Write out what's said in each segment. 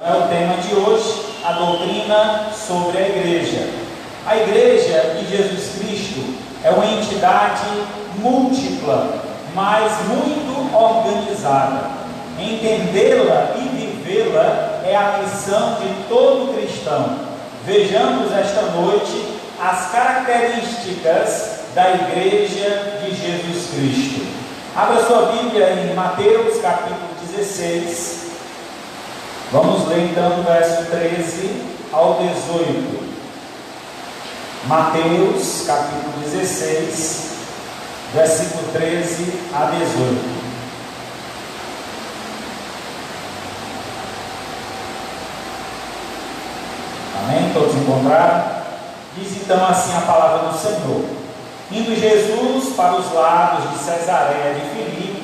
É o tema de hoje, a doutrina sobre a igreja. A igreja de Jesus Cristo é uma entidade múltipla, mas muito organizada. Entendê-la e vivê-la é a missão de todo cristão. Vejamos esta noite as características da igreja de Jesus Cristo. Abra sua Bíblia em Mateus capítulo 16. Vamos ler então do verso 13 ao 18. Mateus capítulo 16, versículo 13 a 18. Amém? Todos encontraram? Diz então assim a palavra do Senhor: Indo Jesus para os lados de Cesareia de Filipe,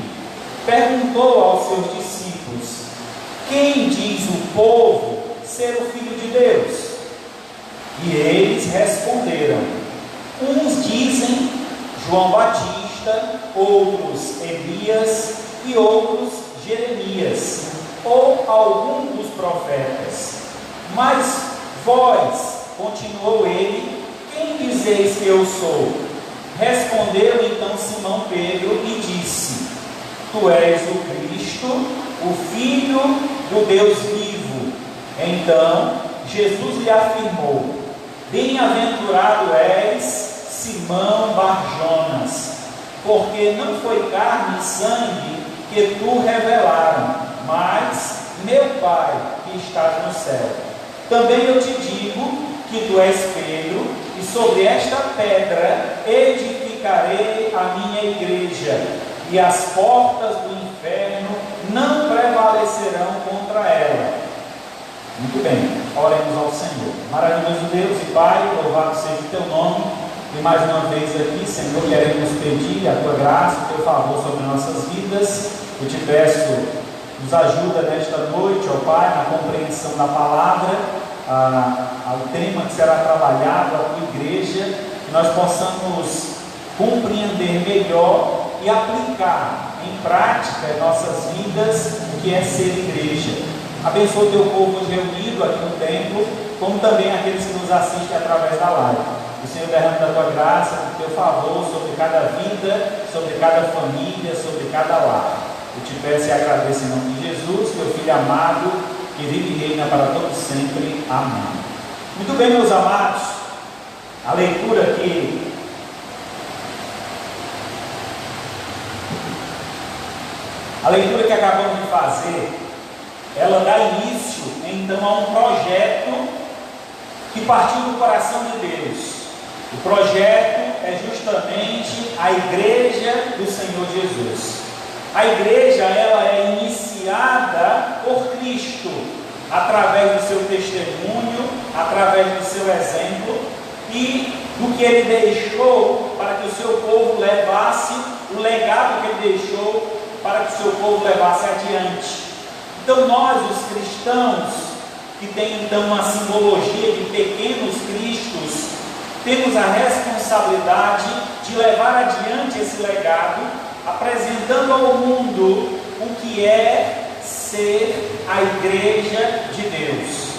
perguntou aos seus discípulos: Quem diz o povo ser o Filho de Deus? E eles responderam: Uns dizem João Batista, outros Elias e outros Jeremias, ou algum dos profetas. Mas vós, continuou ele, quem dizeis que eu sou? Respondeu então Simão Pedro e disse: Tu és o Cristo, o Filho do Deus vivo. Então Jesus lhe afirmou: Bem-aventurado és, Simão Bar-Jonas, porque não foi carne e sangue que tu revelaram, mas meu Pai que estás no céu. Também eu te digo que tu és Pedro, e sobre esta pedra edificarei a minha igreja, e as portas do inferno não prevalecerão contra ela. Muito bem, oremos ao Senhor. Maravilhoso Deus e Pai, louvado seja o teu nome. E mais uma vez aqui, Senhor, queremos pedir a tua graça, o teu favor sobre nossas vidas. Eu te peço, nos ajuda nesta noite, ó Pai, na compreensão da palavra, ao tema que será trabalhado, a tua igreja, que nós possamos compreender melhor e aplicar em prática em nossas vidas o que é ser igreja. Abençoa o teu povo reunido aqui no templo, como também aqueles que nos assistem através da live. O Senhor derrama da tua graça, do teu favor sobre cada vida, sobre cada família, sobre cada lar. Eu te peço e agradeço em nome de Jesus, teu Filho amado, que vive e reina para todos sempre. Amém. Muito bem, meus amados, a leitura aqui que acabamos de fazer, ela dá início então a um projeto que partiu do coração de Deus. O projeto é justamente a igreja do Senhor Jesus. A igreja, ela é iniciada por Cristo, através do seu testemunho, através do seu exemplo e do que ele deixou para que o seu povo levasse, o legado que ele deixou para que o seu povo levasse adiante. Então nós, os cristãos, que tem então uma simbologia de pequenos cristos, temos a responsabilidade de levar adiante esse legado, apresentando ao mundo o que é ser a igreja de Deus.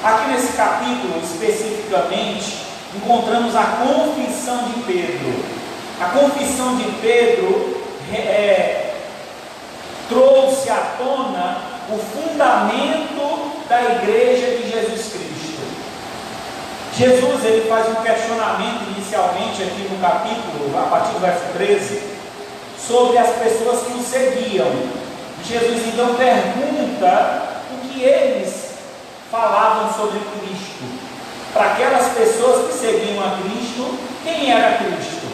Aqui nesse capítulo, especificamente, encontramos a confissão de Pedro. A confissão de Pedro trouxe à tona o fundamento da igreja de Jesus Cristo. Jesus, ele faz um questionamento inicialmente aqui no capítulo, a partir do verso 13, sobre as pessoas que o seguiam. Jesus então pergunta o que eles falavam sobre Cristo. Para aquelas pessoas que seguiam a Cristo, quem era Cristo?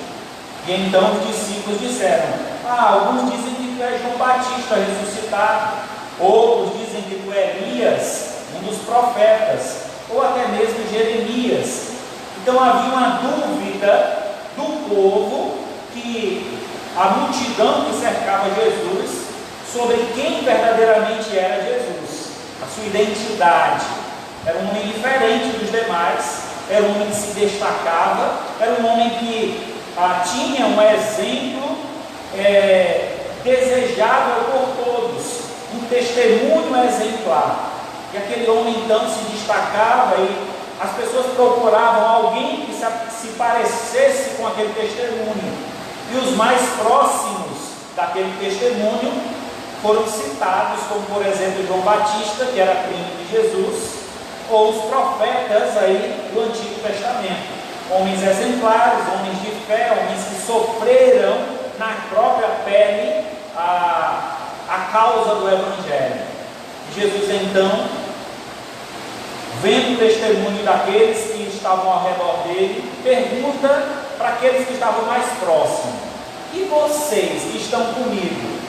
E então os discípulos disseram: alguns dizem que tu és João Batista ressuscitado, outros dizem que tu é Elias, um dos profetas, ou até mesmo Jeremias. Então havia uma dúvida do povo, que a multidão que cercava Jesus, sobre quem verdadeiramente era Jesus, a sua identidade. Era um homem diferente dos demais, era um homem que se destacava, era um homem que tinha um exemplo desejável por todos, um testemunho exemplar. E aquele homem então se destacava e as pessoas procuravam alguém que se parecesse com aquele testemunho. E os mais próximos daquele testemunho foram citados, como por exemplo João Batista, que era primo de Jesus, ou os profetas aí do Antigo Testamento. Homens exemplares, homens de fé, homens que sofreram na própria pele a causa do Evangelho. Jesus então, vendo o testemunho daqueles que estavam ao redor dele, pergunta para aqueles que estavam mais próximos: e vocês que estão comigo?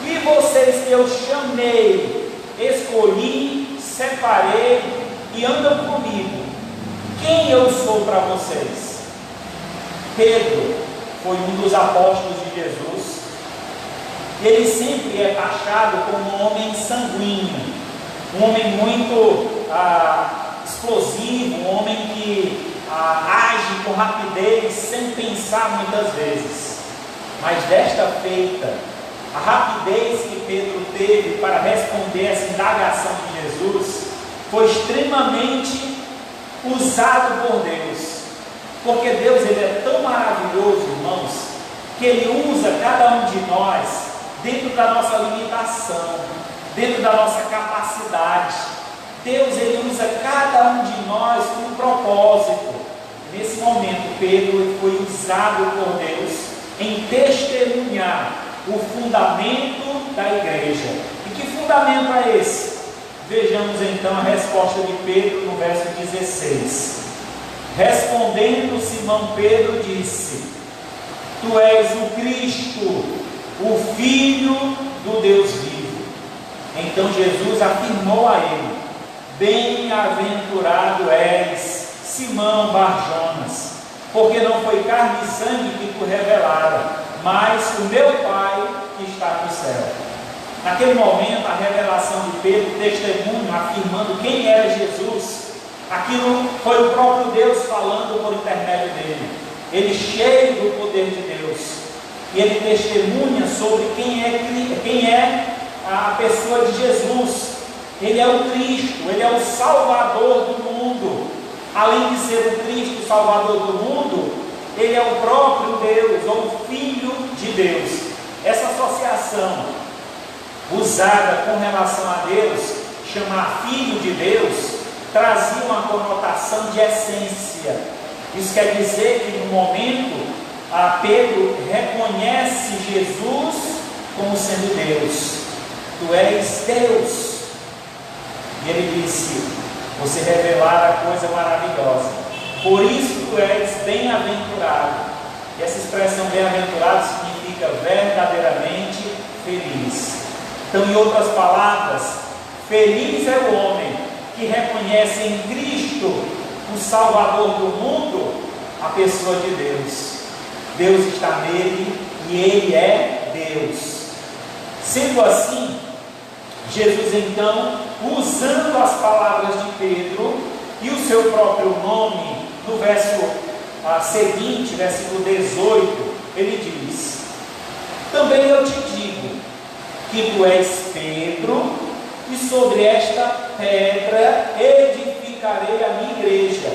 E vocês que eu chamei, escolhi, separei e andam comigo, quem eu sou para vocês? Pedro foi um dos apóstolos de Jesus. Ele sempre é taxado como um homem sanguíneo, um homem muito explosivo, um homem que age com rapidez, sem pensar muitas vezes. Mas desta feita, a rapidez que Pedro teve para responder essa indagação de Jesus foi extremamente usado por Deus, porque Deus ele é tão maravilhoso, irmãos, que Ele usa cada um de nós dentro da nossa limitação, dentro da nossa capacidade. Deus ele usa cada um de nós com um propósito. Nesse momento, Pedro foi usado por Deus em testemunhar o fundamento da igreja. E que fundamento é esse? Vejamos então a resposta de Pedro no verso 16. Respondendo Simão Pedro disse: Tu és o Cristo, o Filho do Deus vivo. Então Jesus afirmou a ele: Bem-aventurado és, Simão Bar-Jonas, porque não foi carne e sangue que tu revelara, mas o meu Pai que está no céu. Naquele momento, a revelação de Pedro, o testemunho, afirmando quem era Jesus, aquilo foi o próprio Deus falando por intermédio dele. Ele cheio do poder de Deus, e ele testemunha sobre quem é a pessoa de Jesus. Ele é o Cristo, ele é o Salvador do mundo. Além de ser o Cristo, o Salvador do mundo, ele é o próprio Deus, ou o Filho de Deus. Essa associação usada com relação a Deus, chamar Filho de Deus, trazia uma conotação de essência. Isso quer dizer que no momento, Pedro reconhece Jesus como sendo Deus. Tu és Deus. E ele disse: você revelar a coisa maravilhosa, por isso tu és bem-aventurado. E essa expressão bem-aventurado significa verdadeiramente feliz. Então, em outras palavras, feliz é o homem que reconhece em Cristo, o Salvador do mundo, a pessoa de Deus. Deus está nele e ele é Deus. Sendo assim, Jesus então, usando as palavras de Pedro e o seu próprio nome, no verso seguinte, versículo 18, ele diz: também eu te digo que tu és Pedro, e sobre esta pedra edificarei a minha igreja,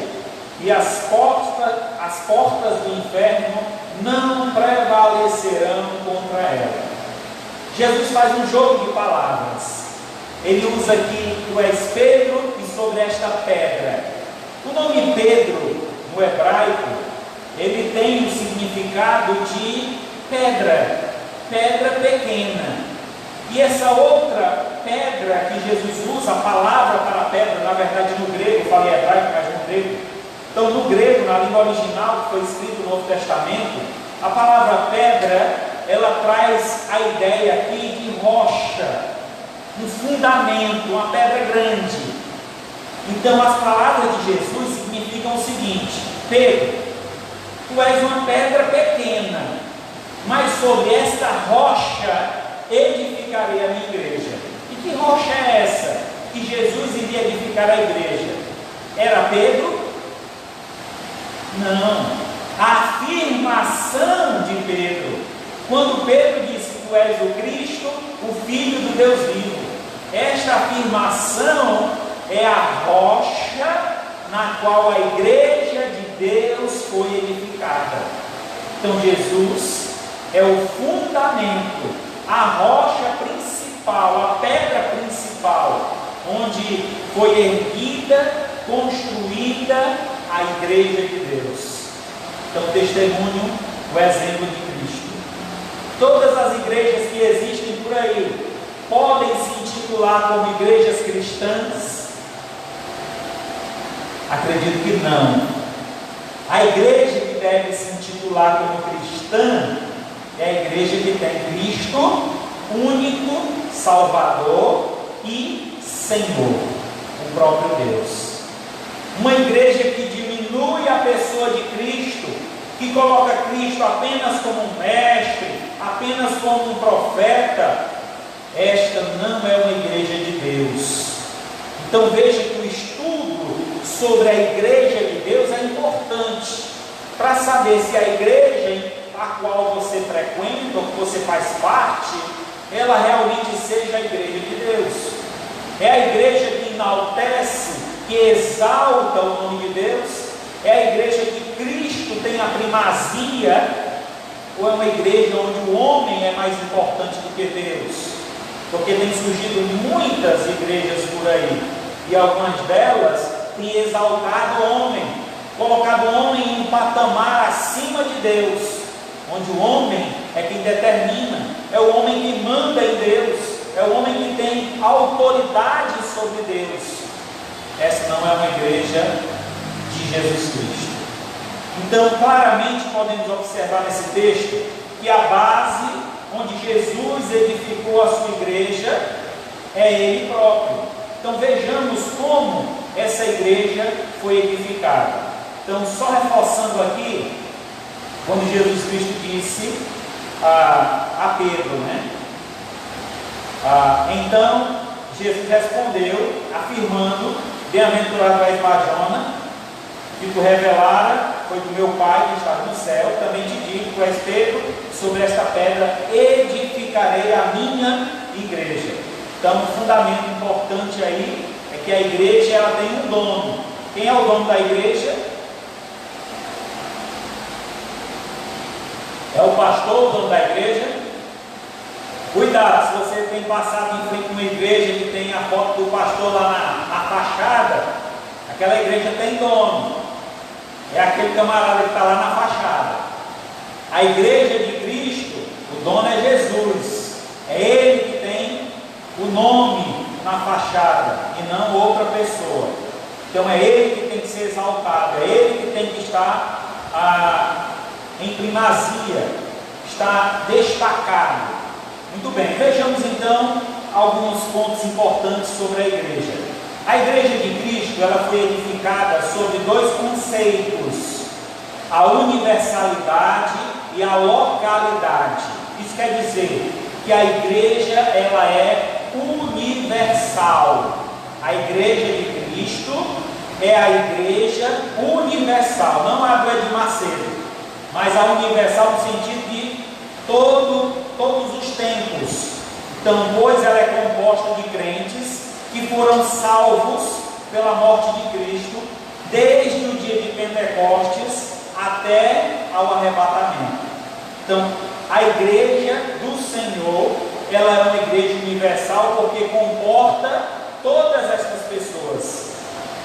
e as portas do inferno não prevalecerão contra ela. Jesus faz um jogo de palavras. Ele usa aqui: tu és Pedro, e sobre esta pedra. O nome Pedro, no hebraico, ele tem o significado de pedra, pedra pequena. E essa outra pedra que Jesus usa, a palavra para pedra, na verdade no grego, eu falei hebraico, mas no grego. Então, no grego, na língua original que foi escrito no Novo Testamento, a palavra pedra, ela traz a ideia aqui de rocha, um fundamento, uma pedra grande. Então, as palavras de Jesus significam o seguinte: Pedro, tu és uma pedra pequena, mas sobre esta rocha edificarei a minha igreja. E que rocha é essa que Jesus iria edificar a igreja? Era Pedro? Não. A afirmação de Pedro, quando Pedro disse: tu és o Cristo, o Filho do Deus vivo. Esta afirmação é a rocha na qual a igreja de Deus foi edificada. Então Jesus é o fundamento, a rocha principal, a pedra principal, onde foi erguida, construída a igreja de Deus. Então, testemunho, o exemplo de Cristo. Todas as igrejas que existem por aí podem se intitular como igrejas cristãs? Acredito que não. A igreja que deve se intitular como cristã é a igreja que tem Cristo, único Salvador e Senhor, o próprio Deus. Uma igreja que diminui a pessoa de Cristo, que coloca Cristo apenas como um mestre, apenas como um profeta, esta não é uma igreja de Deus. Então veja que o estudo sobre a igreja de Deus é importante para saber se a igreja a qual você frequenta ou que você faz parte, ela realmente seja a igreja de Deus. É a igreja que enaltece, que exalta o nome de Deus? É a igreja que Cristo tem a primazia? Ou é uma igreja onde o homem é mais importante do que Deus? Porque tem surgido muitas igrejas por aí, e algumas delas têm exaltado o homem, colocado o homem em um patamar acima de Deus, onde o homem é quem determina, é o homem que manda em Deus, é o homem que tem autoridade sobre Deus. Essa não é uma igreja de Jesus Cristo. Então, claramente podemos observar nesse texto que a base onde Jesus edificou a sua igreja é Ele próprio. Então vejamos como essa igreja foi edificada. Então, só reforçando aqui, quando Jesus Cristo disse a Pedro, né? Então Jesus respondeu, afirmando: bem-aventurado és Barjona, que tu revelara foi do meu Pai que está no céu. Também te digo, tu és Pedro, sobre esta pedra edificarei a minha igreja. Então, um fundamento importante aí é que a igreja ela tem um dono. Quem é o dono da igreja? É o pastor, o dono da igreja? Cuidado, se você tem passado em frente a uma igreja que tem a foto do pastor lá na fachada, aquela igreja tem dono. É aquele camarada que está lá na fachada. A igreja de Cristo, o dono é Jesus. É Ele que tem o nome na fachada e não outra pessoa. Então é Ele que tem que ser exaltado, é Ele que tem que estar em primazia, está destacado. Muito bem, vejamos então alguns pontos importantes sobre a igreja. A igreja de Cristo ela foi edificada sobre dois conceitos: a universalidade e a localidade. Isso quer dizer que a igreja ela é universal. A igreja de Cristo é a igreja universal, não a do Edir Macedo, mas a universal no sentido de todos os tempos. Então, pois ela é composta de crentes que foram salvos pela morte de Cristo, desde o dia de Pentecostes até ao arrebatamento. Então, a igreja do Senhor, ela é uma igreja universal porque comporta todas estas pessoas,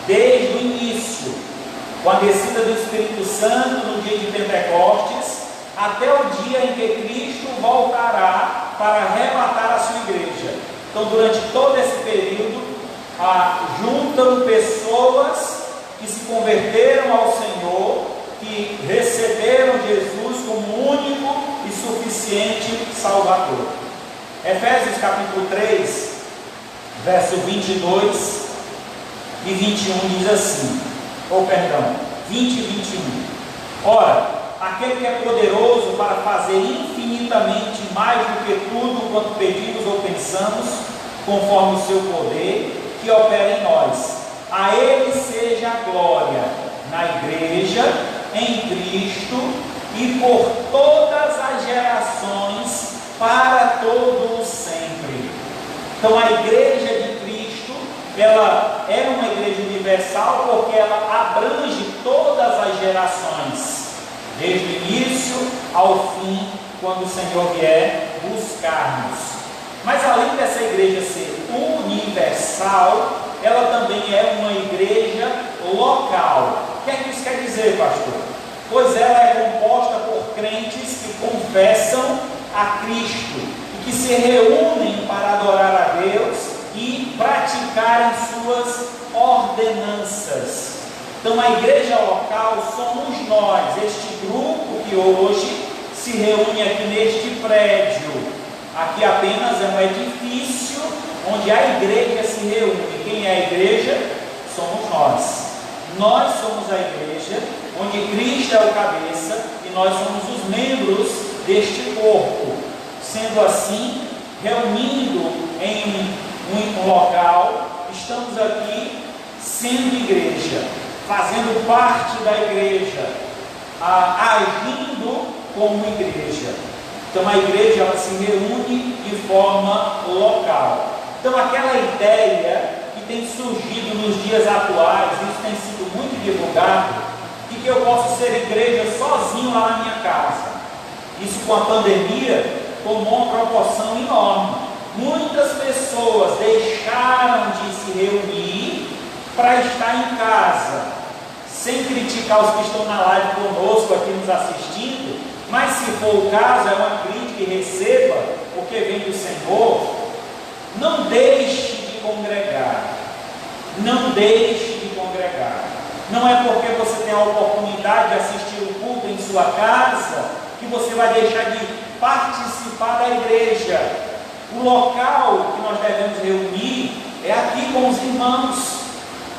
desde o início, com a descida do Espírito Santo no dia de Pentecostes, até o dia em que Cristo voltará para arrebatar a sua igreja. Então, durante todo esse período, juntam pessoas que se converteram ao Senhor, que receberam Jesus como único e suficiente Salvador. Efésios capítulo 3, verso 22 e 21 diz assim, 20 e 21. Ora, aquele que é poderoso para fazer infinitamente mais do que tudo quanto pedimos ou pensamos, conforme o seu poder, que opera em nós. A Ele seja a glória na igreja, em Cristo e por todas as gerações, para todo o sempre. Então a igreja de Cristo, ela é uma igreja universal porque ela abrange todas as gerações, desde o início ao fim, quando o Senhor vier buscar-nos. Mas além dessa igreja ser universal, ela também é uma igreja local. O que é que isso quer dizer, pastor? Pois ela é composta por crentes que confessam a Cristo e que se reúnem para adorar a Deus e praticarem suas ordenanças. Então a igreja local somos nós, este grupo que hoje se reúne aqui neste prédio. Aqui apenas é um edifício onde a igreja se reúne. Quem é a igreja? Somos nós. Nós somos a igreja, onde Cristo é o cabeça e nós somos os membros deste corpo. Sendo assim, reunindo em um local, estamos aqui sendo igreja, fazendo parte da igreja, agindo como igreja. Então a igreja ela se reúne de forma local. Então aquela ideia que tem surgido nos dias atuais, isso tem sido muito divulgado, de que eu posso ser igreja sozinho lá na minha casa. Isso com a pandemia tomou uma proporção enorme. Muitas pessoas deixaram de se reunir para estar em casa, sem criticar os que estão na live conosco aqui nos assistindo, mas se for o caso, é uma crítica e receba, porque vem do Senhor. Não deixe de congregar, não deixe de congregar. Não é porque você tem a oportunidade de assistir o culto em sua casa que você vai deixar de participar da igreja. O local que nós devemos reunir é aqui com os irmãos.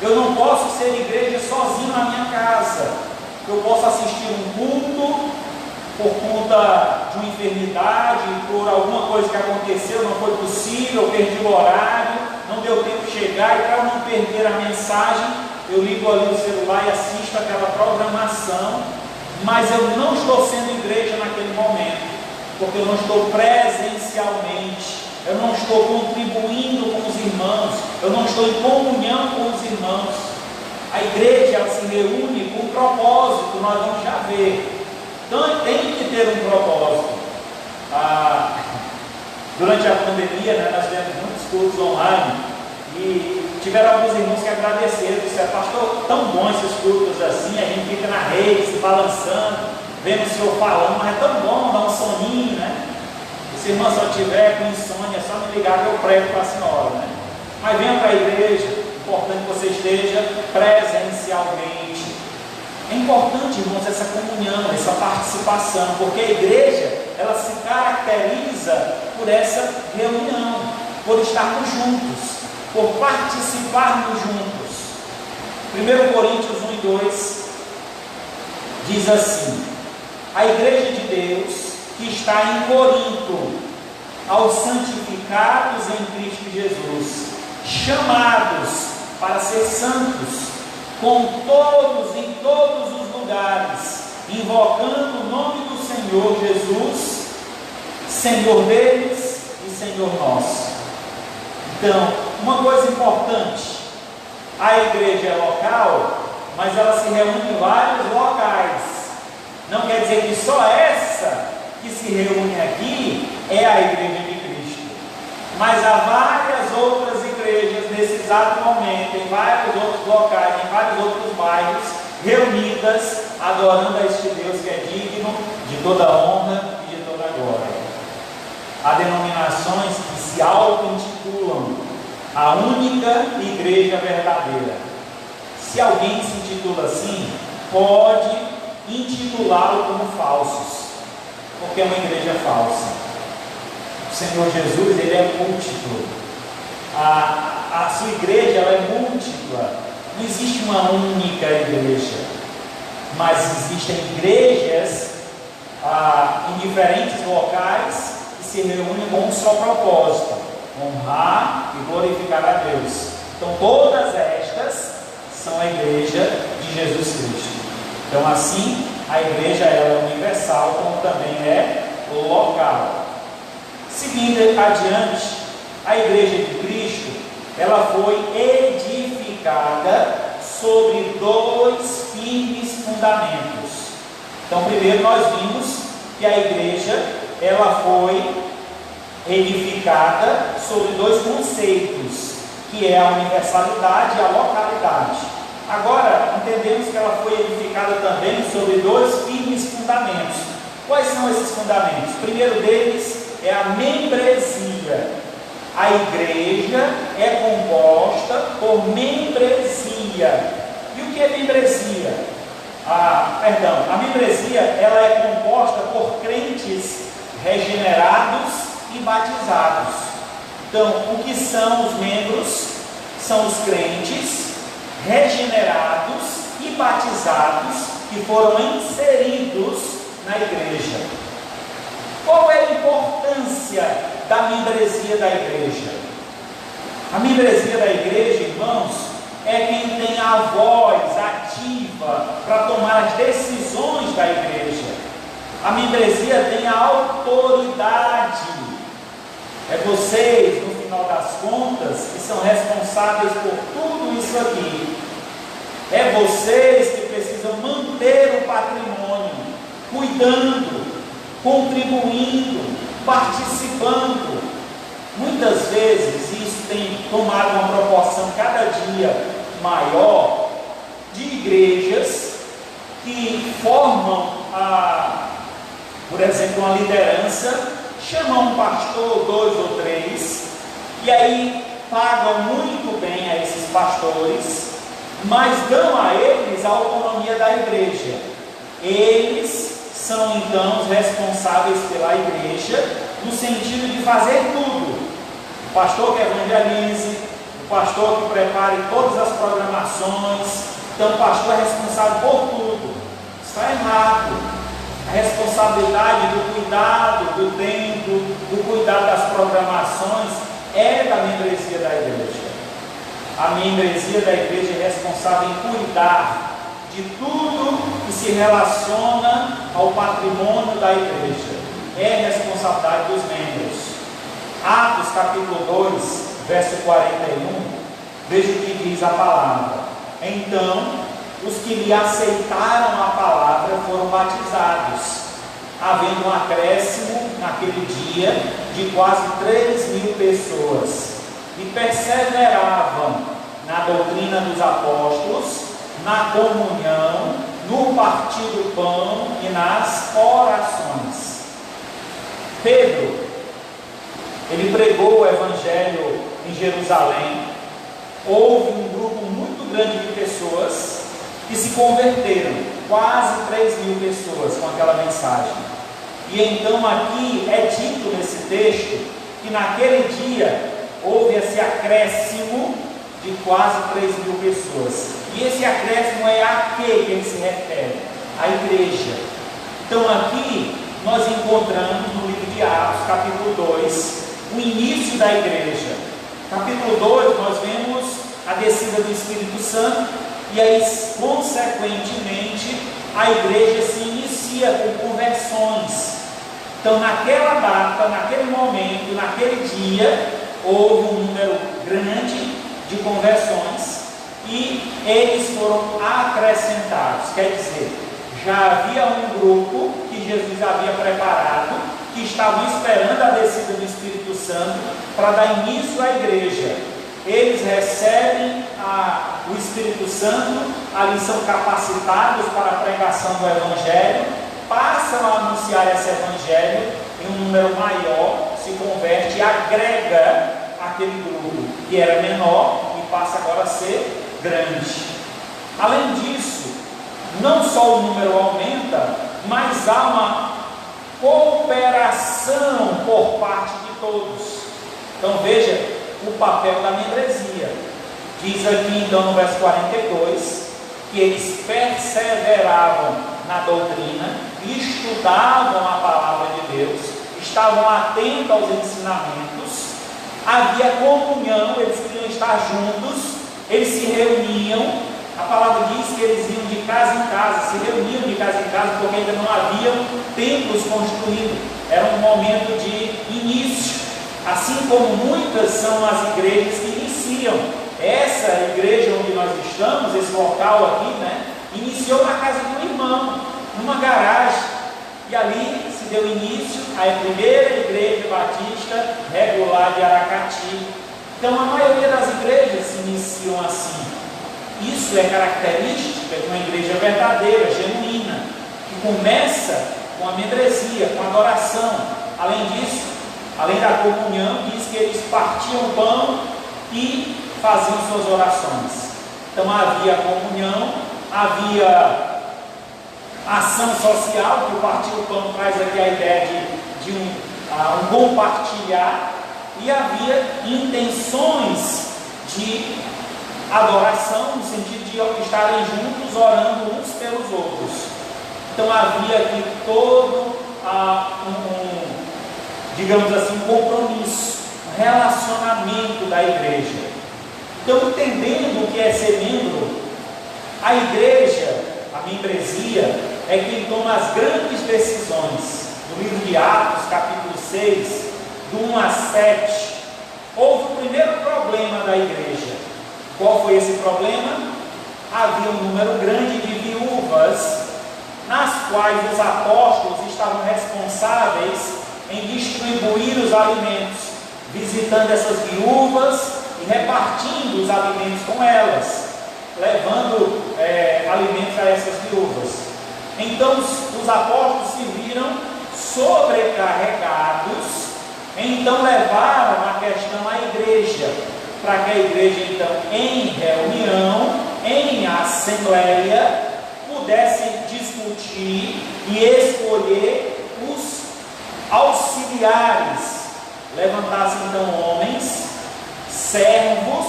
Eu não posso ser igreja sozinho na minha casa. Eu posso assistir um culto por conta de uma enfermidade, por alguma coisa que aconteceu, não foi possível, perdi o horário, não deu tempo de chegar, e para não perder a mensagem, eu ligo ali o celular e assisto aquela programação, mas eu não estou sendo igreja naquele momento, porque eu não estou presencialmente, eu não estou contribuindo com os irmãos, eu não estou em comunhão com os irmãos. A igreja ela se reúne com um propósito, nós vamos já ver. Então tem que ter um propósito. Durante a pandemia, né, nós tivemos muitos cultos online e tiveram alguns irmãos que agradeceram, disseram: pastor, tão bom esses cultos assim, a gente fica na rede, se balançando, vendo o senhor falando, mas é tão bom dar um soninho, né? Se a irmã só tiver com insônia, é só me ligar que eu prego para a senhora, né? Mas venha para a igreja, é importante que você esteja presencialmente. É importante, irmãos, essa comunhão, essa participação, porque a igreja, ela se caracteriza por essa reunião, por estarmos juntos, por participarmos juntos. 1 Coríntios 1 e 2 diz assim: a igreja de Deus que está em Corinto, aos santificados em Cristo Jesus, chamados para ser santos, com todos em todos os lugares, invocando o nome do Senhor Jesus, Senhor deles e Senhor nosso. Então, uma coisa importante: a igreja é local, mas ela se reúne em vários locais. Não quer dizer que só essa que se reúne aqui é a igreja de Cristo, mas há várias outras igrejas nesse exato momento, em vários outros locais, em vários outros bairros, reunidas, adorando a este Deus que é digno de toda honra e de toda glória. Há denominações que se auto-intitulam a única igreja verdadeira. Se alguém se intitula assim, pode intitulá-lo como falsos, porque é uma igreja falsa. O Senhor Jesus, ele é múltiplo. A sua igreja, ela é múltipla. Não existe uma única igreja, mas existem igrejas em diferentes locais que se reúnem com um só propósito: honrar e glorificar a Deus. Então todas estas são a igreja de Jesus Cristo. Então assim, a igreja ela é universal, como também é local. Seguindo adiante, a igreja de Cristo ela foi edificada sobre 2 firmes fundamentos. Então, primeiro nós vimos que a igreja, ela foi edificada sobre 2 conceitos, que é a universalidade e a localidade. Agora, entendemos que ela foi edificada também sobre 2 firmes fundamentos. Quais são esses fundamentos? O primeiro deles é a membresia. A igreja é composta por membresia. E o que é membresia? A membresia, ela é composta por crentes regenerados e batizados. Então, o que são os membros? São os crentes regenerados e batizados que foram inseridos na igreja. Qual é a importância da membresia da igreja? A membresia da igreja, irmãos, é quem tem a voz ativa para tomar as decisões da igreja. A membresia tem a autoridade. É vocês, no final das contas, que são responsáveis por tudo isso aqui. É vocês que precisam manter o patrimônio, cuidando, contribuindo, participando. Muitas vezes isso tem tomado uma proporção cada dia maior de igrejas que formam, por exemplo, uma liderança, chamam um pastor, 2 ou 3, e aí pagam muito bem a esses pastores, mas dão a eles a autonomia da igreja. Eles são então os responsáveis pela igreja, no sentido de fazer tudo. O pastor que evangelize, o pastor que prepare todas as programações. Então o pastor é responsável por tudo. Está errado. A responsabilidade do cuidado do templo, do cuidado das programações é da membresia da igreja. A membresia da igreja é responsável em cuidar de tudo que se relaciona ao patrimônio da igreja. É responsabilidade dos membros. Atos capítulo 2, verso 41, veja o que diz a palavra. Então, os que lhe aceitaram a palavra foram batizados, havendo um acréscimo naquele dia de quase 3.000 pessoas, e perseveravam na doutrina dos apóstolos, na comunhão, no partir do pão e nas orações. Pedro, ele pregou o evangelho em Jerusalém. Houve um grupo muito grande de pessoas que se converteram, quase 3.000 pessoas com aquela mensagem. E então aqui é dito nesse texto que naquele dia houve esse acréscimo de quase 3.000 pessoas. E esse acréscimo é a que ele se refere? A igreja. Então aqui nós encontramos no livro de Atos, capítulo 2, o início da igreja. Capítulo 2, nós vemos a descida do Espírito Santo, e aí, consequentemente, a igreja se inicia com conversões. Então, naquela data, naquele momento, naquele dia, houve um número grande de conversões, e eles foram acrescentados. Quer dizer, já havia um grupo que Jesus havia preparado, que estavam esperando a descida do Espírito Santo para dar início à igreja. Eles recebem o Espírito Santo, ali são capacitados para a pregação do Evangelho, passam a anunciar esse Evangelho, e um número maior se converte e agrega aquele grupo que era menor e passa agora a ser grande. Além disso, não só o número aumenta, mas há uma cooperação por parte de todos. Então veja o papel da membresia. Diz aqui então no verso 42 que eles perseveravam na doutrina, estudavam a palavra de Deus, estavam atentos aos ensinamentos, havia comunhão, eles queriam estar juntos, eles se reuniam. A palavra diz que eles iam de casa em casa, se reuniam de casa em casa, porque ainda não haviam templos construídos. Era um momento de início. Assim como muitas são as igrejas que iniciam iniciam. Essa igreja onde nós estamos, esse local aqui, né, iniciou na casa de um irmão, numa garagem, e ali se deu início à primeira igreja batista regular de Aracati. Então a maioria das igrejas se iniciam assim. Isso é característica de uma igreja verdadeira, genuína, que começa com a membresia, com a adoração. Além disso, além da comunhão, diz que eles partiam o pão e faziam suas orações. Então havia comunhão, havia ação social, que o partir o pão traz aqui a ideia de um compartilhar, e havia intenções de adoração, no sentido de estarem juntos, orando uns pelos outros. Então havia aqui todo digamos assim, um compromisso, um relacionamento da igreja. Então, entendendo o que é ser membro, a igreja, a membresia, é quem toma as grandes decisões. No livro de Atos, capítulo 6, do 1 a 7, houve o primeiro problema da igreja. Qual foi esse problema? Havia um número grande de viúvas, nas quais os apóstolos estavam responsáveis em distribuir os alimentos, visitando essas viúvas e repartindo os alimentos com elas, levando alimentos a essas viúvas. Então os apóstolos se viram sobrecarregados, então levaram a questão à igreja, para que a igreja então em reunião, em assembleia, pudesse discutir e escolher os auxiliares, levantassem então homens, servos,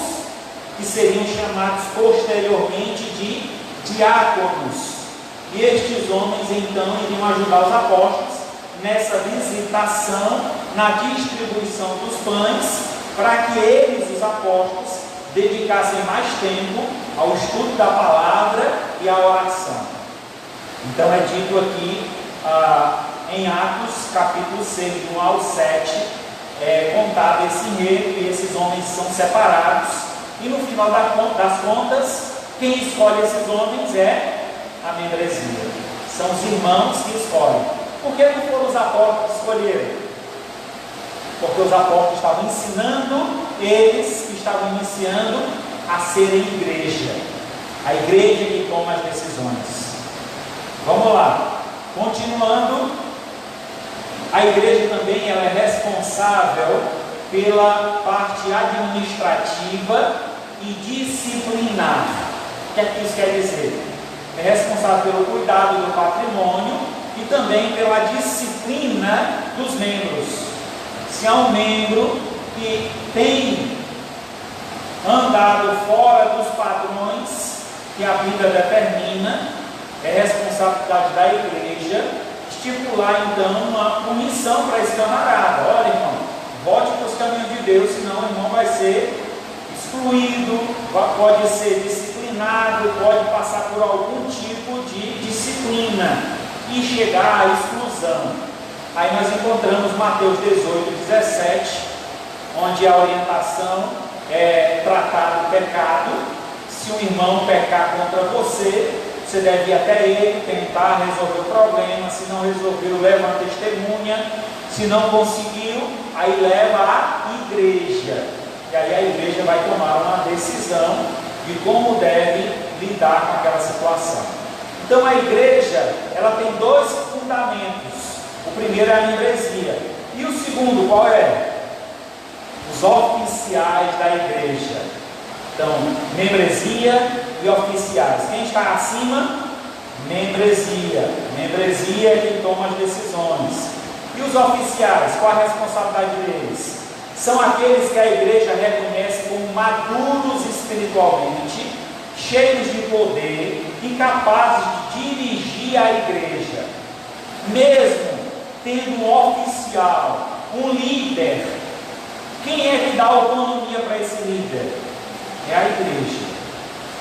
que seriam chamados posteriormente de diáconos, e estes homens então iriam ajudar os apóstolos nessa visitação, na distribuição dos pães, para que eles, os apóstolos, dedicassem mais tempo ao estudo da palavra e à oração. Então é dito aqui em Atos capítulo 6, do 1 ao 7, contado esse enredo, e esses homens são separados, e no final das contas, quem escolhe esses homens é a membresia, são os irmãos que escolhem. Por que não foram os apóstolos que escolheram? Porque os apóstolos estavam ensinando eles que estavam iniciando a serem igreja, a igreja que toma as decisões. Vamos lá, continuando. A igreja também ela é responsável pela parte administrativa e disciplinar. O que é que isso quer dizer? É responsável pelo cuidado do patrimônio e também pela disciplina dos membros. Se há um membro que tem andado fora dos padrões que a Bíblia determina, é responsabilidade da igreja estipular então uma punição para esse camarada. Olha, irmão, volte para os caminhos de Deus, senão o irmão vai ser excluído, pode ser disciplinado, pode passar por algum tipo de disciplina e chegar à exclusão. Aí nós encontramos Mateus 18, 17, onde a orientação é tratar do pecado. Se um irmão pecar contra você, você deve ir até ele, tentar resolver o problema. Se não resolveu, leva uma testemunha. Se não conseguiu, aí leva à igreja. E aí a igreja vai tomar uma decisão de como deve lidar com aquela situação. Então a igreja, ela tem dois fundamentos. O primeiro é a membresia. E o segundo, qual é? Os oficiais da igreja. Então, membresia e oficiais. Quem está acima? Membresia. Membresia é quem toma as decisões. E os oficiais, qual a responsabilidade deles? São aqueles que a igreja reconhece como maduros espiritualmente, cheios de poder e capazes de dirigir a igreja. Mesmo tendo um oficial, um líder, quem é que dá autonomia para esse líder? É a igreja.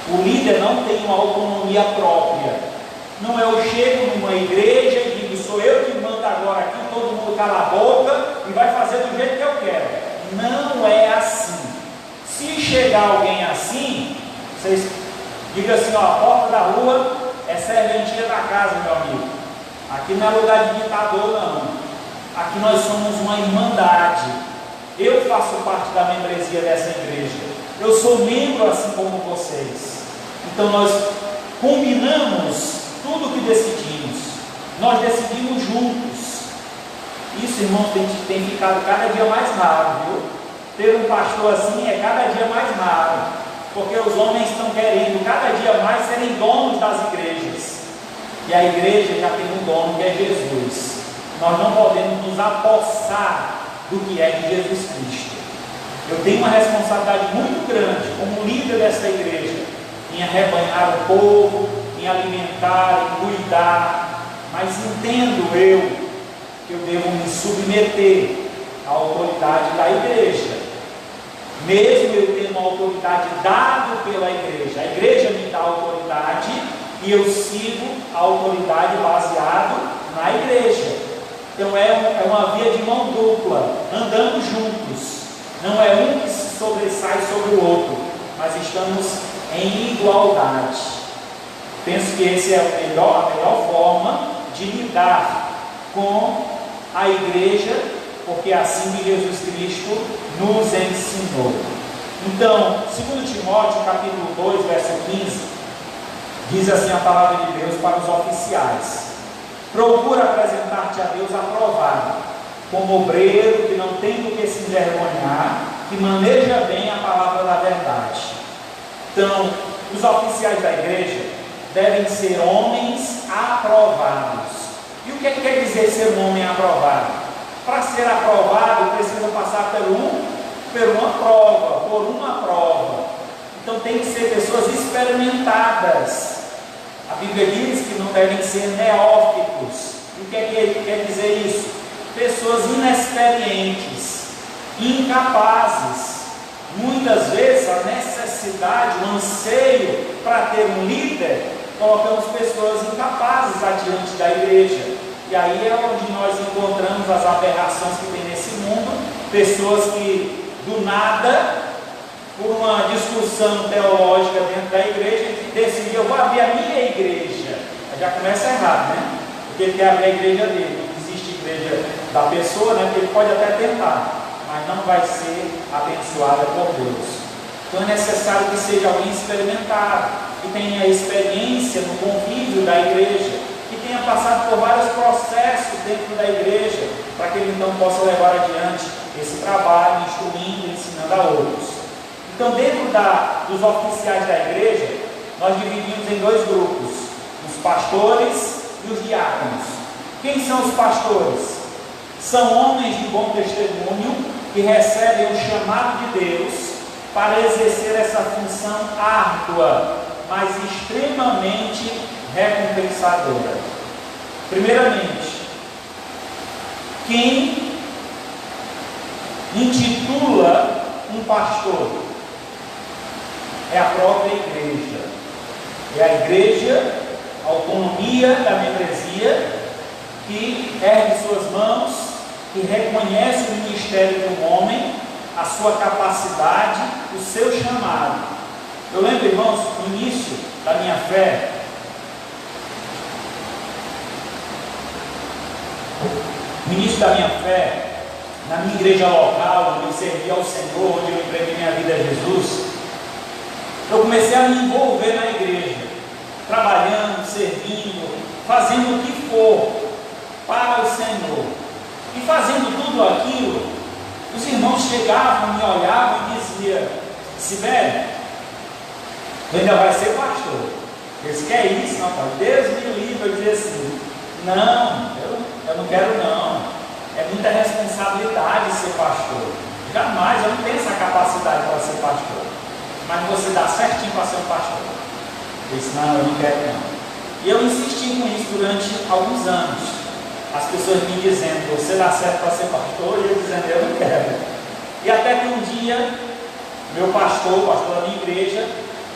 O líder não tem uma autonomia própria. Não é eu chego numa igreja e digo, sou eu que mando agora aqui, todo mundo cala a boca e vai fazer do jeito que eu quero. Não é assim. Se chegar alguém assim, vocês digam assim, ó, a porta da rua é serventia da casa, meu amigo. Aqui não é lugar de ditador, não. Aqui nós somos uma irmandade. Eu faço parte da membresia dessa igreja. Eu sou membro assim como vocês. Então nós combinamos tudo o que decidimos. Nós decidimos juntos. Isso, irmãos, tem ficado cada dia mais raro, viu? Ter um pastor assim é cada dia mais raro, porque os homens estão querendo cada dia mais serem donos das igrejas, e a igreja já tem um dono que é Jesus. Nós não podemos nos apossar do que é de Jesus Cristo. Eu tenho uma responsabilidade muito grande como líder dessa igreja, em arrebanhar o povo, em alimentar, em cuidar, mas entendo eu que eu devo me submeter à autoridade da igreja, mesmo eu tendo uma autoridade dada pela igreja. A igreja me dá autoridade e eu sigo a autoridade baseado na igreja. Então é uma via de mão dupla, andando juntos. Não é um que se sobressai sobre o outro, mas estamos em igualdade. Penso que essa é a melhor forma de lidar com a igreja, porque é assim que Jesus Cristo nos ensinou. Então, 2 Timóteo capítulo 2, verso 15, diz assim a palavra de Deus para os oficiais: procura apresentar-te a Deus aprovado, como obreiro que não tem do que se envergonhar, que maneja bem a palavra da verdade. Então, os oficiais da igreja devem ser homens aprovados. E o que quer dizer ser um homem aprovado? Para ser aprovado, precisa passar por uma prova. Então tem que ser pessoas experimentadas. A Bíblia diz que não devem ser neófitos. E o que quer dizer isso? Pessoas inexperientes, incapazes. Muitas vezes a necessidade, o anseio para ter um líder, colocamos pessoas incapazes adiante da igreja. E aí é onde nós encontramos as aberrações que tem nesse mundo. Pessoas que do nada, por uma discussão teológica dentro da igreja, decidiram: eu vou abrir a minha igreja. Aí já começa errado, né? Porque ele quer abrir a igreja dele. Não existe igreja da pessoa, né? Porque ele pode até tentar, mas não vai ser abençoada por Deus. Então é necessário que seja alguém experimentado, que tenha experiência no convívio da igreja, que tenha passado por vários processos dentro da igreja, para que ele então possa levar adiante esse trabalho, instruindo e ensinando a outros. Então, dentro dos oficiais da igreja, nós dividimos em dois grupos: os pastores e os diáconos. Quem são os pastores? São homens de bom testemunho que recebem o chamado de Deus para exercer essa função árdua, mas extremamente recompensadora. Primeiramente, quem intitula um pastor é a própria igreja. É a igreja, a autonomia da membresia, que ergue suas mãos, que reconhece o ministério do homem, a sua capacidade, o seu chamado. Eu lembro, irmãos, no início da minha fé, na minha igreja local, onde eu servia ao Senhor, onde eu entreguei minha vida a Jesus, eu comecei a me envolver na igreja, trabalhando, servindo, fazendo o que for para o Senhor. E fazendo tudo aquilo, os irmãos chegavam, me olhavam e diziam: Sibeli, ainda vai ser pastor. Eles querem isso, não, pai? Deus me livre. Eu dizia assim: não, eu não quero não. É muita responsabilidade ser pastor. Jamais, eu não tenho essa capacidade para ser pastor. Mas você dá certinho para ser um pastor. Eu disse: não, eu não quero não. E eu insisti com isso durante alguns anos. As pessoas me dizendo: você dá certo para ser pastor? E eu dizendo: eu não quero. E até que um dia, meu pastor, o pastor da minha igreja,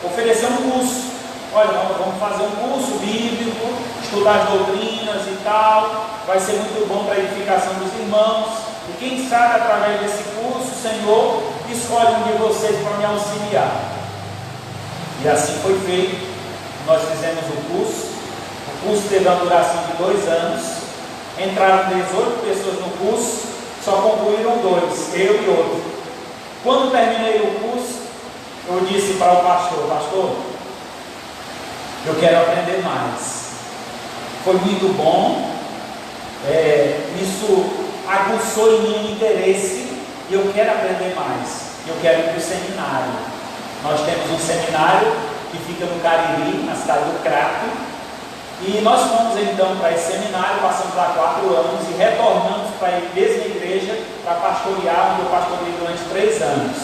ofereceu um curso. Olha, vamos fazer um curso bíblico, estudar as doutrinas e tal, vai ser muito bom para a edificação dos irmãos, e quem sabe através desse curso o Senhor escolhe um de vocês para me auxiliar. E assim foi feito. Nós fizemos o curso teve uma duração de 2 anos, entraram 18 pessoas no curso, só concluíram 2, eu e outro. Quando terminei o curso, eu disse para o pastor, eu quero aprender mais. Foi muito bom, isso aguçou em mim o interesse, e eu quero aprender mais, eu quero ir para o seminário. Nós temos um seminário que fica no Cariri, na cidade do Crato, e nós fomos então para esse seminário, passamos lá 4 anos e retornamos para a mesma igreja para pastorear, onde eu pastoreei durante 3 anos.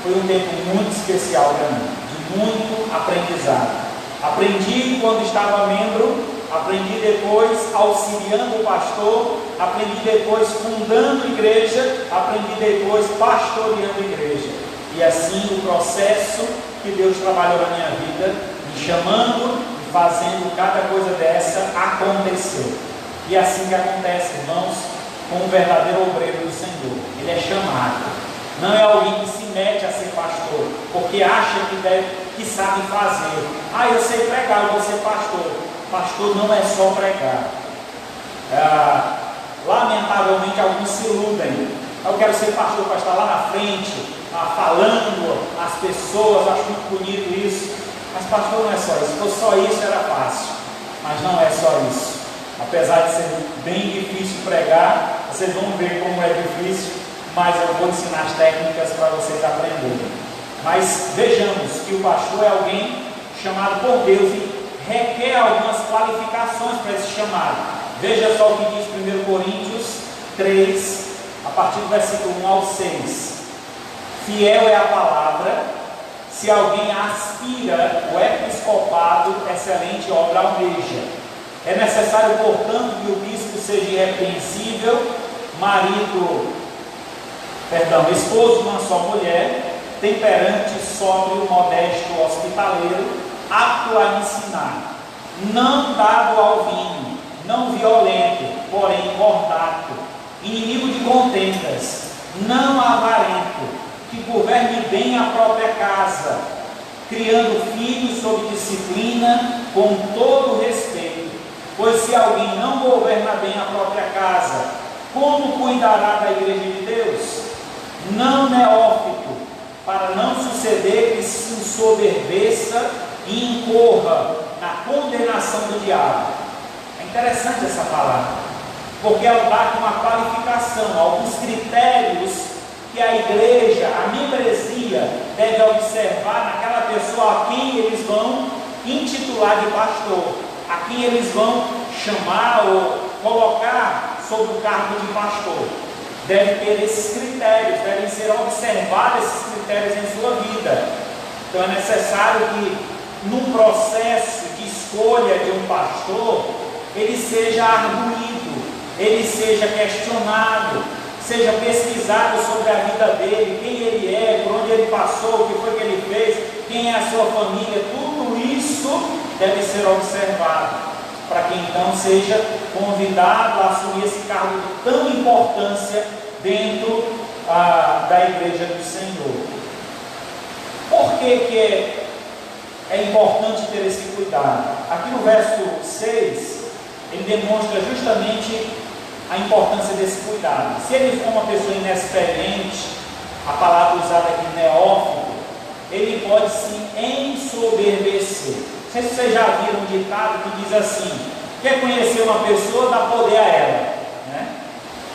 Foi um tempo muito especial para mim, de muito aprendizado. Aprendi quando estava membro, aprendi depois auxiliando o pastor, aprendi depois fundando igreja, aprendi depois pastoreando igreja. E assim o processo que Deus trabalhou na minha vida, me chamando e fazendo cada coisa dessa acontecer. E assim que acontece, irmãos, com um verdadeiro obreiro do Senhor. Ele é chamado. Não é alguém que se mete a ser pastor, porque acha que sabe fazer. Eu sei pregar, eu vou ser pastor. Pastor não é só pregar. Lamentavelmente alguns se iludem. Eu quero ser pastor para estar lá na frente, falando às pessoas, acho muito bonito isso. Mas pastor não é só isso. Se fosse só isso era fácil, mas não é só isso. Apesar de ser bem difícil pregar, vocês vão ver como é difícil, mas eu vou ensinar as técnicas para vocês aprenderem. Mas vejamos que o pastor é alguém chamado por Deus e requer algumas qualificações para esse chamado. Veja só o que diz 1 Coríntios 3, a partir do versículo 1 ao 6. Fiel é a palavra, se alguém aspira o episcopado, excelente obra almeja. É necessário, portanto, que o bispo seja irrepreensível, esposo de uma só mulher, temperante, sóbrio, modesto, hospitaleiro, apto a ensinar, não dado ao vinho, não violento, porém cordato, inimigo de contendas, não avarento, que governe bem a própria casa, criando filhos sob disciplina, com todo respeito. Pois se alguém não governa bem a própria casa, como cuidará da igreja de Deus? Não neófito, para não suceder que se ensoberbeça e incorra na condenação do diabo. É interessante essa palavra, porque ela dá uma qualificação, alguns critérios que a igreja, a membresia, deve observar naquela pessoa a quem eles vão intitular de pastor, a quem eles vão chamar ou colocar sob o cargo de pastor. Deve ter esses critérios, devem ser observados esses critérios em sua vida. Então é necessário que, num processo de escolha de um pastor, ele seja arguído, ele seja questionado, seja pesquisado sobre a vida dele, quem ele é, por onde ele passou, o que foi que ele fez, quem é a sua família. Tudo isso deve ser observado, para que então seja convidado a assumir esse cargo de tão importância dentro da igreja do Senhor. Por que é importante ter esse cuidado? Aqui no verso 6, ele demonstra justamente a importância desse cuidado. Se ele for uma pessoa inexperiente, a palavra usada aqui, neófito, ele pode se ensoberbecer. Não sei se vocês já viram um ditado que diz assim: quer conhecer uma pessoa, dá poder a ela, né?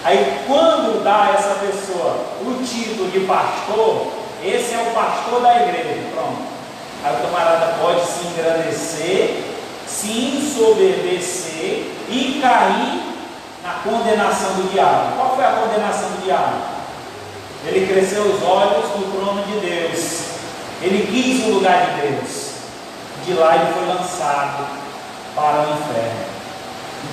Aí quando dá a essa pessoa o título de pastor, esse é o pastor da igreja, pronto. Aí o camarada pode se engrandecer, se ensoberbecer e cair na condenação do diabo. Qual foi a condenação do diabo? Ele cresceu os olhos no trono de Deus, ele quis o lugar de Deus, de lá ele foi lançado para o inferno.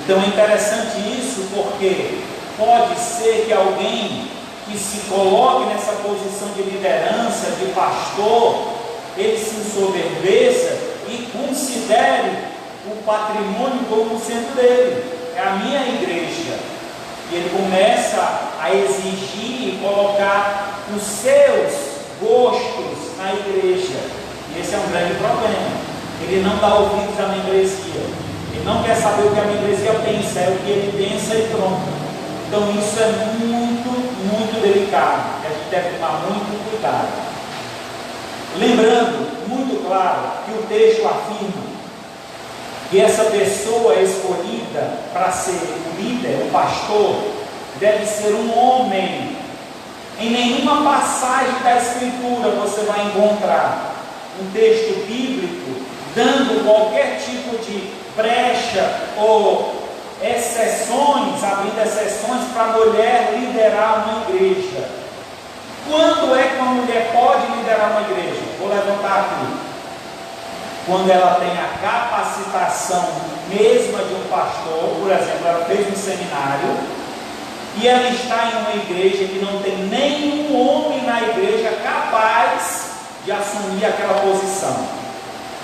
Então é interessante isso, porque pode ser que alguém que se coloque nessa posição de liderança, de pastor, ele se ensoberbeça e considere o patrimônio como sendo dele. É a minha igreja. E ele começa a exigir e colocar os seus gostos na igreja. E esse é um grande problema. Ele não dá ouvidos à membresia. Ele não quer saber o que a membresia pensa, é o que ele pensa e pronto. Então isso é muito, muito delicado. A gente deve tomar muito cuidado. Lembrando, muito claro, que o texto afirma que essa pessoa escolhida para ser o líder, o pastor, deve ser um homem. Em nenhuma passagem da Escritura você vai encontrar um texto bíblico dando qualquer tipo de brecha ou exceções, abrindo exceções para a mulher liderar uma igreja. Quando é que uma mulher pode liderar uma igreja? Vou levantar aqui. Quando ela tem a capacitação mesma de um pastor, por exemplo, ela fez um seminário e ela está em uma igreja que não tem nenhum homem na igreja capaz de assumir aquela posição.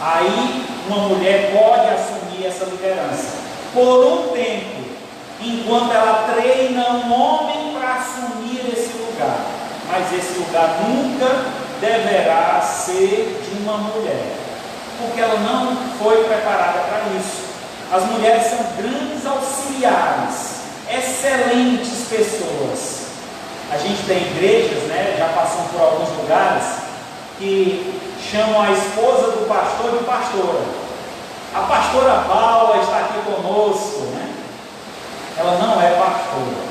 Aí uma mulher pode assumir essa liderança por um tempo, enquanto ela treina um homem para assumir esse lugar. Mas esse lugar nunca deverá ser de uma mulher, porque ela não foi preparada para isso. As mulheres são grandes auxiliares, excelentes pessoas. A gente tem igrejas, né, já passamos por alguns lugares, que chamam a esposa do pastor de pastora. A pastora Paula está aqui conosco, né? Ela não é pastora.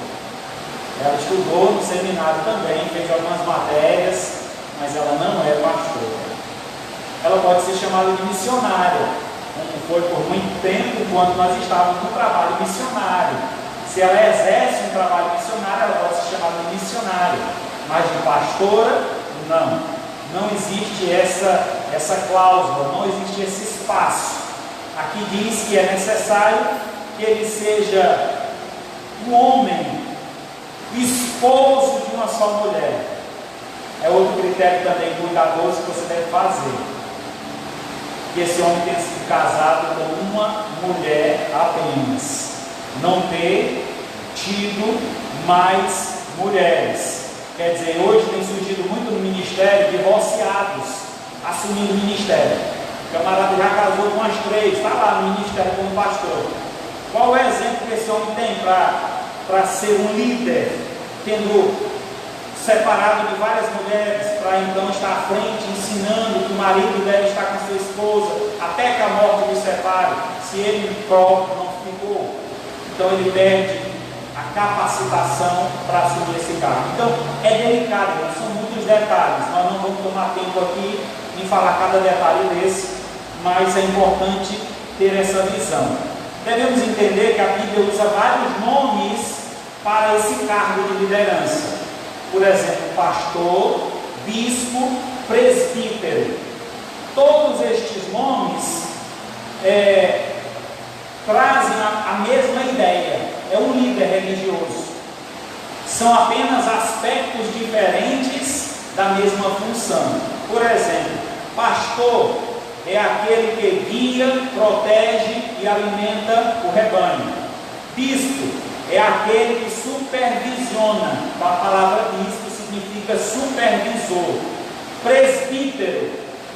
Ela estudou no seminário também, fez algumas matérias, mas ela não é pastora. Ela pode ser chamada de missionária, como foi por muito tempo quando nós estávamos no trabalho missionário. Se ela exerce um trabalho missionário, ela pode ser chamada de missionária, mas de pastora, não. Não existe essa cláusula, não existe esse espaço. Aqui diz que é necessário que ele seja um homem, esposo de uma só mulher. É outro critério também cuidadoso que você deve fazer. Que esse homem tenha sido casado com uma mulher apenas. Não ter tido mais mulheres. Quer dizer, hoje tem surgido muito no ministério divorciados assumindo o ministério. O camarada já casou com as 3, está lá no ministério como pastor. Qual é o exemplo que esse homem tem para ser um líder, tendo separado de várias mulheres, para então estar à frente, ensinando que o marido deve estar com sua esposa, até que a morte o separe, se ele próprio não ficou? Então ele perde a capacitação para assumir esse cargo. Então é delicado, são muitos detalhes. Nós não vamos tomar tempo aqui em falar cada detalhe desse, mas é importante ter essa visão. Devemos entender que a Bíblia usa vários nomes para esse cargo de liderança. Por exemplo, pastor, bispo, presbítero. Todos estes nomes trazem a mesma ideia. É um líder religioso. São apenas aspectos diferentes da mesma função. Por exemplo, pastor é aquele que guia, protege e alimenta o rebanho. Bispo é aquele que supervisiona. A palavra bispo significa supervisor. Presbítero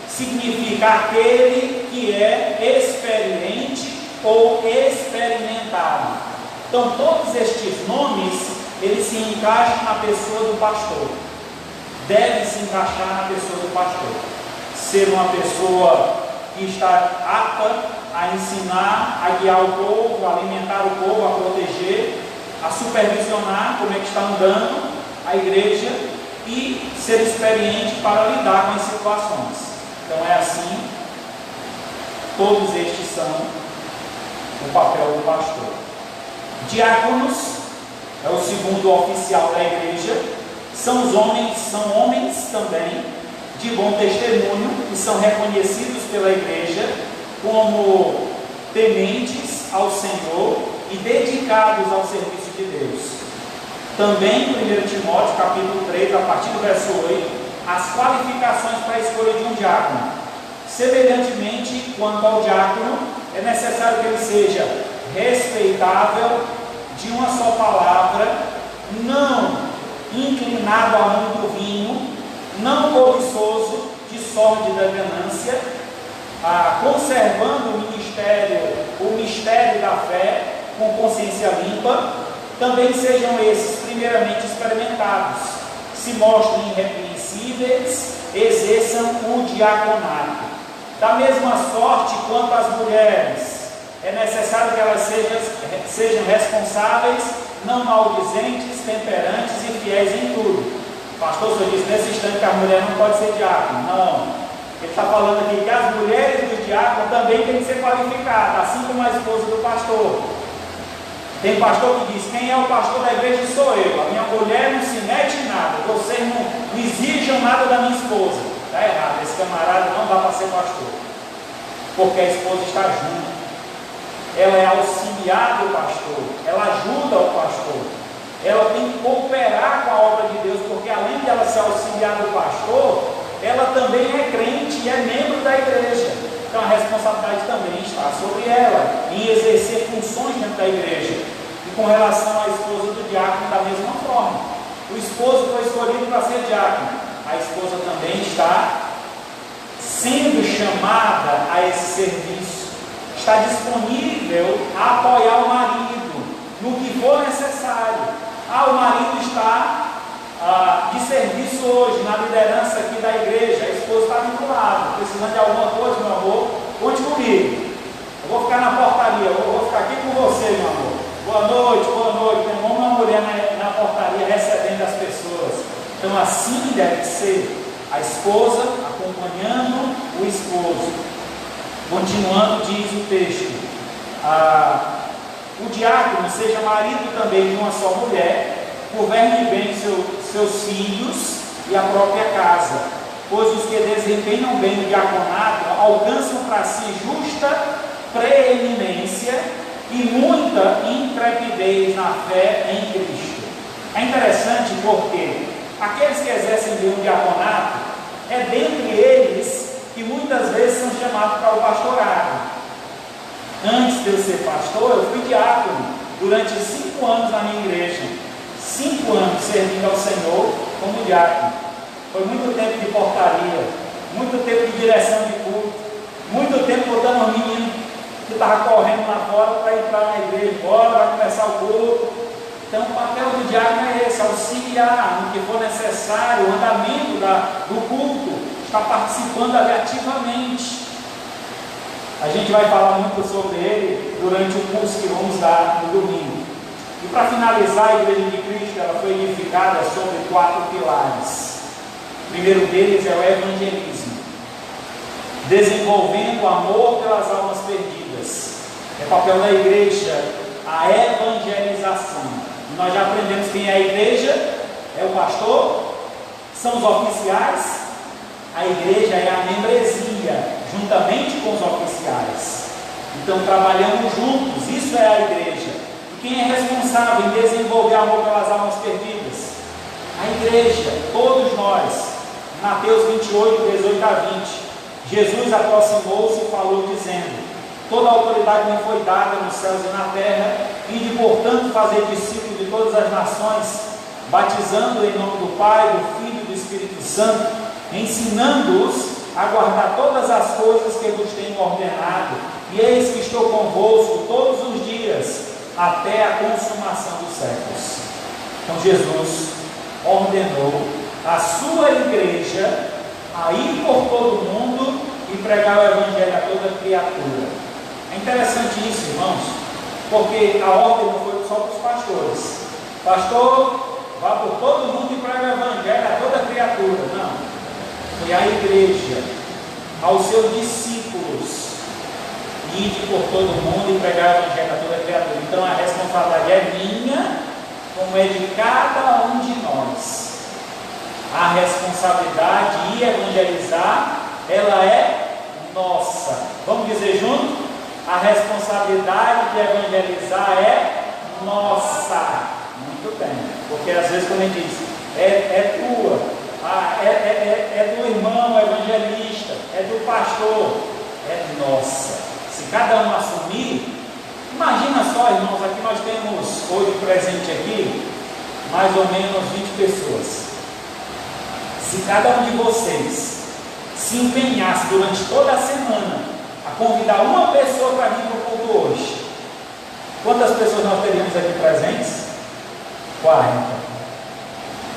significa aquele que é experiente ou experimentado. Então todos estes nomes, eles se encaixam na pessoa do pastor. Deve se encaixar na pessoa do pastor. Ser uma pessoa que está apta a ensinar, a guiar o povo, a alimentar o povo, a proteger, a supervisionar como é que está andando a igreja e ser experiente para lidar com as situações. Então é assim, todos estes são o papel do pastor. Diáconos é o segundo oficial da igreja. São homens também de bom testemunho, que são reconhecidos pela igreja como tementes ao Senhor e dedicados ao serviço de Deus. Também em 1 Timóteo capítulo 3, a partir do verso 8, as qualificações para a escolha de um diácono. Semelhantemente, quanto ao diácono, é necessário que ele seja respeitável, de uma só palavra, não inclinado a muito vinho, não cobiçoso de sórdida ganância, conservando o mistério da fé com consciência limpa. Também sejam esses primeiramente experimentados, se mostrem irrepreensíveis, exerçam o diaconato. Da mesma sorte quanto as mulheres, é necessário que elas sejam responsáveis, não maldizentes, temperantes e fiéis em tudo. O pastor só disse nesse instante que a mulher não pode ser diácono. Não. Ele está falando aqui que as mulheres do diácono também têm que ser qualificadas, assim como a esposa do pastor. Tem pastor que diz: quem é o pastor da igreja sou eu. A minha mulher não se mete em nada. Vocês não exijam nada da minha esposa. Está errado. Esse camarada não dá para ser pastor, porque a esposa está junto. Ela é auxiliar do pastor. Ela ajuda o pastor. Ela tem que cooperar com a obra de Deus, porque além de ela ser auxiliar do pastor, ela também é crente e é membro da igreja. Então a responsabilidade também está sobre ela, em exercer funções dentro da igreja. E com relação à esposa do diácono, da mesma forma. O esposo foi escolhido para ser diácono, a esposa também está sendo chamada a esse serviço, está disponível a apoiar o marido no que for necessário. O marido está de serviço hoje, na liderança aqui da igreja, a esposa está vinculada, precisando de alguma coisa, meu amor, conte comigo. Eu vou ficar na portaria, eu vou ficar aqui com você, meu amor. Boa noite, tem um homem e uma mulher na portaria recebendo as pessoas. Então assim deve ser, a esposa acompanhando o esposo. Continuando, diz o texto, o diácono seja marido também de uma só mulher, governe bem seus filhos e a própria casa, pois os que desempenham bem o diaconato alcançam para si justa preeminência e muita intrepidez na fé em Cristo. É interessante porque aqueles que exercem bem o diaconato, é dentre eles que muitas vezes são chamados para o pastorado. Antes de eu ser pastor, eu fui diácono durante 5 anos na minha igreja. 5 anos servindo ao Senhor como diácono. Foi muito tempo de portaria, muito tempo de direção de culto, muito tempo botando um menino que estava correndo lá fora para entrar na igreja. Bora, vai começar o culto. Então o papel do diácono é esse: auxiliar no que for necessário, o andamento do culto, está participando ali ativamente. A gente vai falar muito sobre ele durante o curso que vamos dar no domingo. E para finalizar, a Igreja de Cristo ela foi edificada sobre 4 pilares. O primeiro deles é o evangelismo, desenvolvendo amor pelas almas perdidas. É papel da igreja a evangelização. E nós já aprendemos quem é a igreja: é o pastor, são os oficiais. A igreja é a membresia, juntamente com os oficiais. Então trabalhamos juntos, isso é a igreja. E quem é responsável em desenvolver amor pelas almas perdidas? A igreja, todos nós. Mateus 28, 18 a 20. Jesus aproximou-se e falou dizendo: toda a autoridade me foi dada nos céus e na terra, e de portanto fazer discípulos de todas as nações, batizando em nome do Pai, do Filho e do Espírito Santo, ensinando-os a guardar todas as coisas que vos tenho ordenado, e eis que estou convosco todos os dias, até a consumação dos séculos. Então Jesus ordenou a sua igreja a ir por todo mundo e pregar o evangelho a toda criatura. É interessante isso, irmãos, porque a ordem não foi só para os pastores. Pastor, vá por todo mundo e pregue o evangelho a toda criatura. Não. Foi a igreja, aos seus discípulos, ide por todo mundo e pregar o evangelho a toda criatura. Então a responsabilidade é minha, como é de cada um de nós. A responsabilidade de evangelizar, ela é nossa. Vamos dizer junto? A responsabilidade de evangelizar é nossa. Muito bem, porque às vezes quando a gente diz, é tua. É do irmão evangelista, é do pastor, é nossa. Se cada um assumir, imagina só, irmãos, aqui nós temos hoje presente aqui mais ou menos 20 pessoas. Se cada um de vocês se empenhasse durante toda a semana a convidar uma pessoa para vir para o culto hoje, quantas pessoas nós teríamos aqui presentes? 40.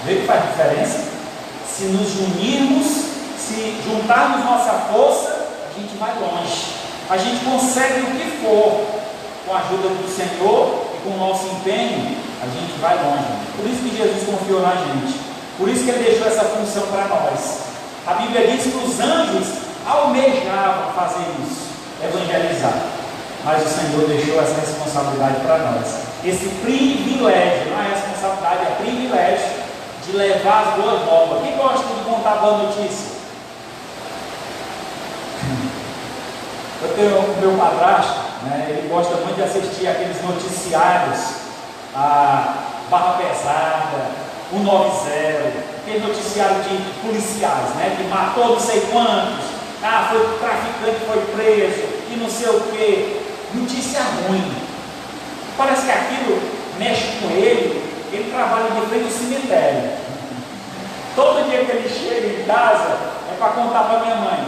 Vê que faz diferença? Se nos unirmos, se juntarmos nossa força, a gente vai longe. A gente consegue o que for, com a ajuda do Senhor e com o nosso empenho, a gente vai longe. Por isso que Jesus confiou na gente. Por isso que Ele deixou essa função para nós. A Bíblia diz que os anjos almejavam fazer isso, evangelizar. Mas o Senhor deixou essa responsabilidade para nós. Esse privilégio, não é responsabilidade, é privilégio de levar as boas novas. Quem gosta de contar boa notícia? Eu tenho o meu padrasto, né, ele gosta muito de assistir aqueles noticiários, a Barra Pesada, o 90, aquele noticiário de policiais, né, que matou não sei quantos, foi traficante, foi preso, e não sei o que, notícia ruim. Parece que aquilo mexe com ele trabalha de frente ao cemitério. Todo dia que ele chega em casa, é para contar para minha mãe: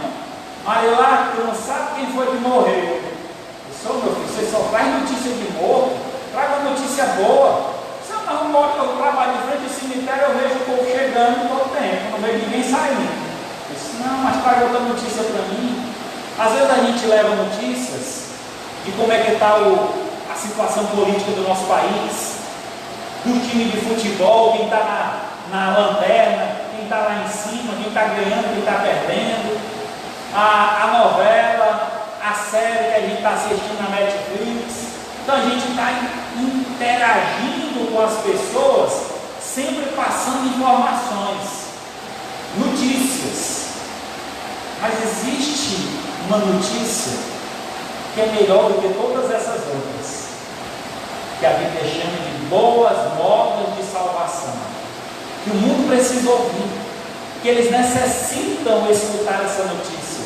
Maria lá, tu não sabe quem foi que morreu. Eu sou, meu filho, você só traz notícia de morto, traga notícia boa. Se eu não morto, eu trabalho de frente ao cemitério, eu vejo o povo chegando todo tempo, não vejo ninguém saindo. Eu disse: não, mas traga outra notícia para mim. Às vezes a gente leva notícias de como é que está a situação política do nosso país, do time de futebol, quem está na lanterna, quem está lá em cima, quem está ganhando, quem está perdendo, a novela, a série que a gente está assistindo na Netflix. Então a gente está interagindo com as pessoas, sempre passando informações, notícias. Mas existe uma notícia que é melhor do que todas essas outras, que a Bíblia chama de boas novas de salvação, que o mundo precisa ouvir, que eles necessitam escutar essa notícia.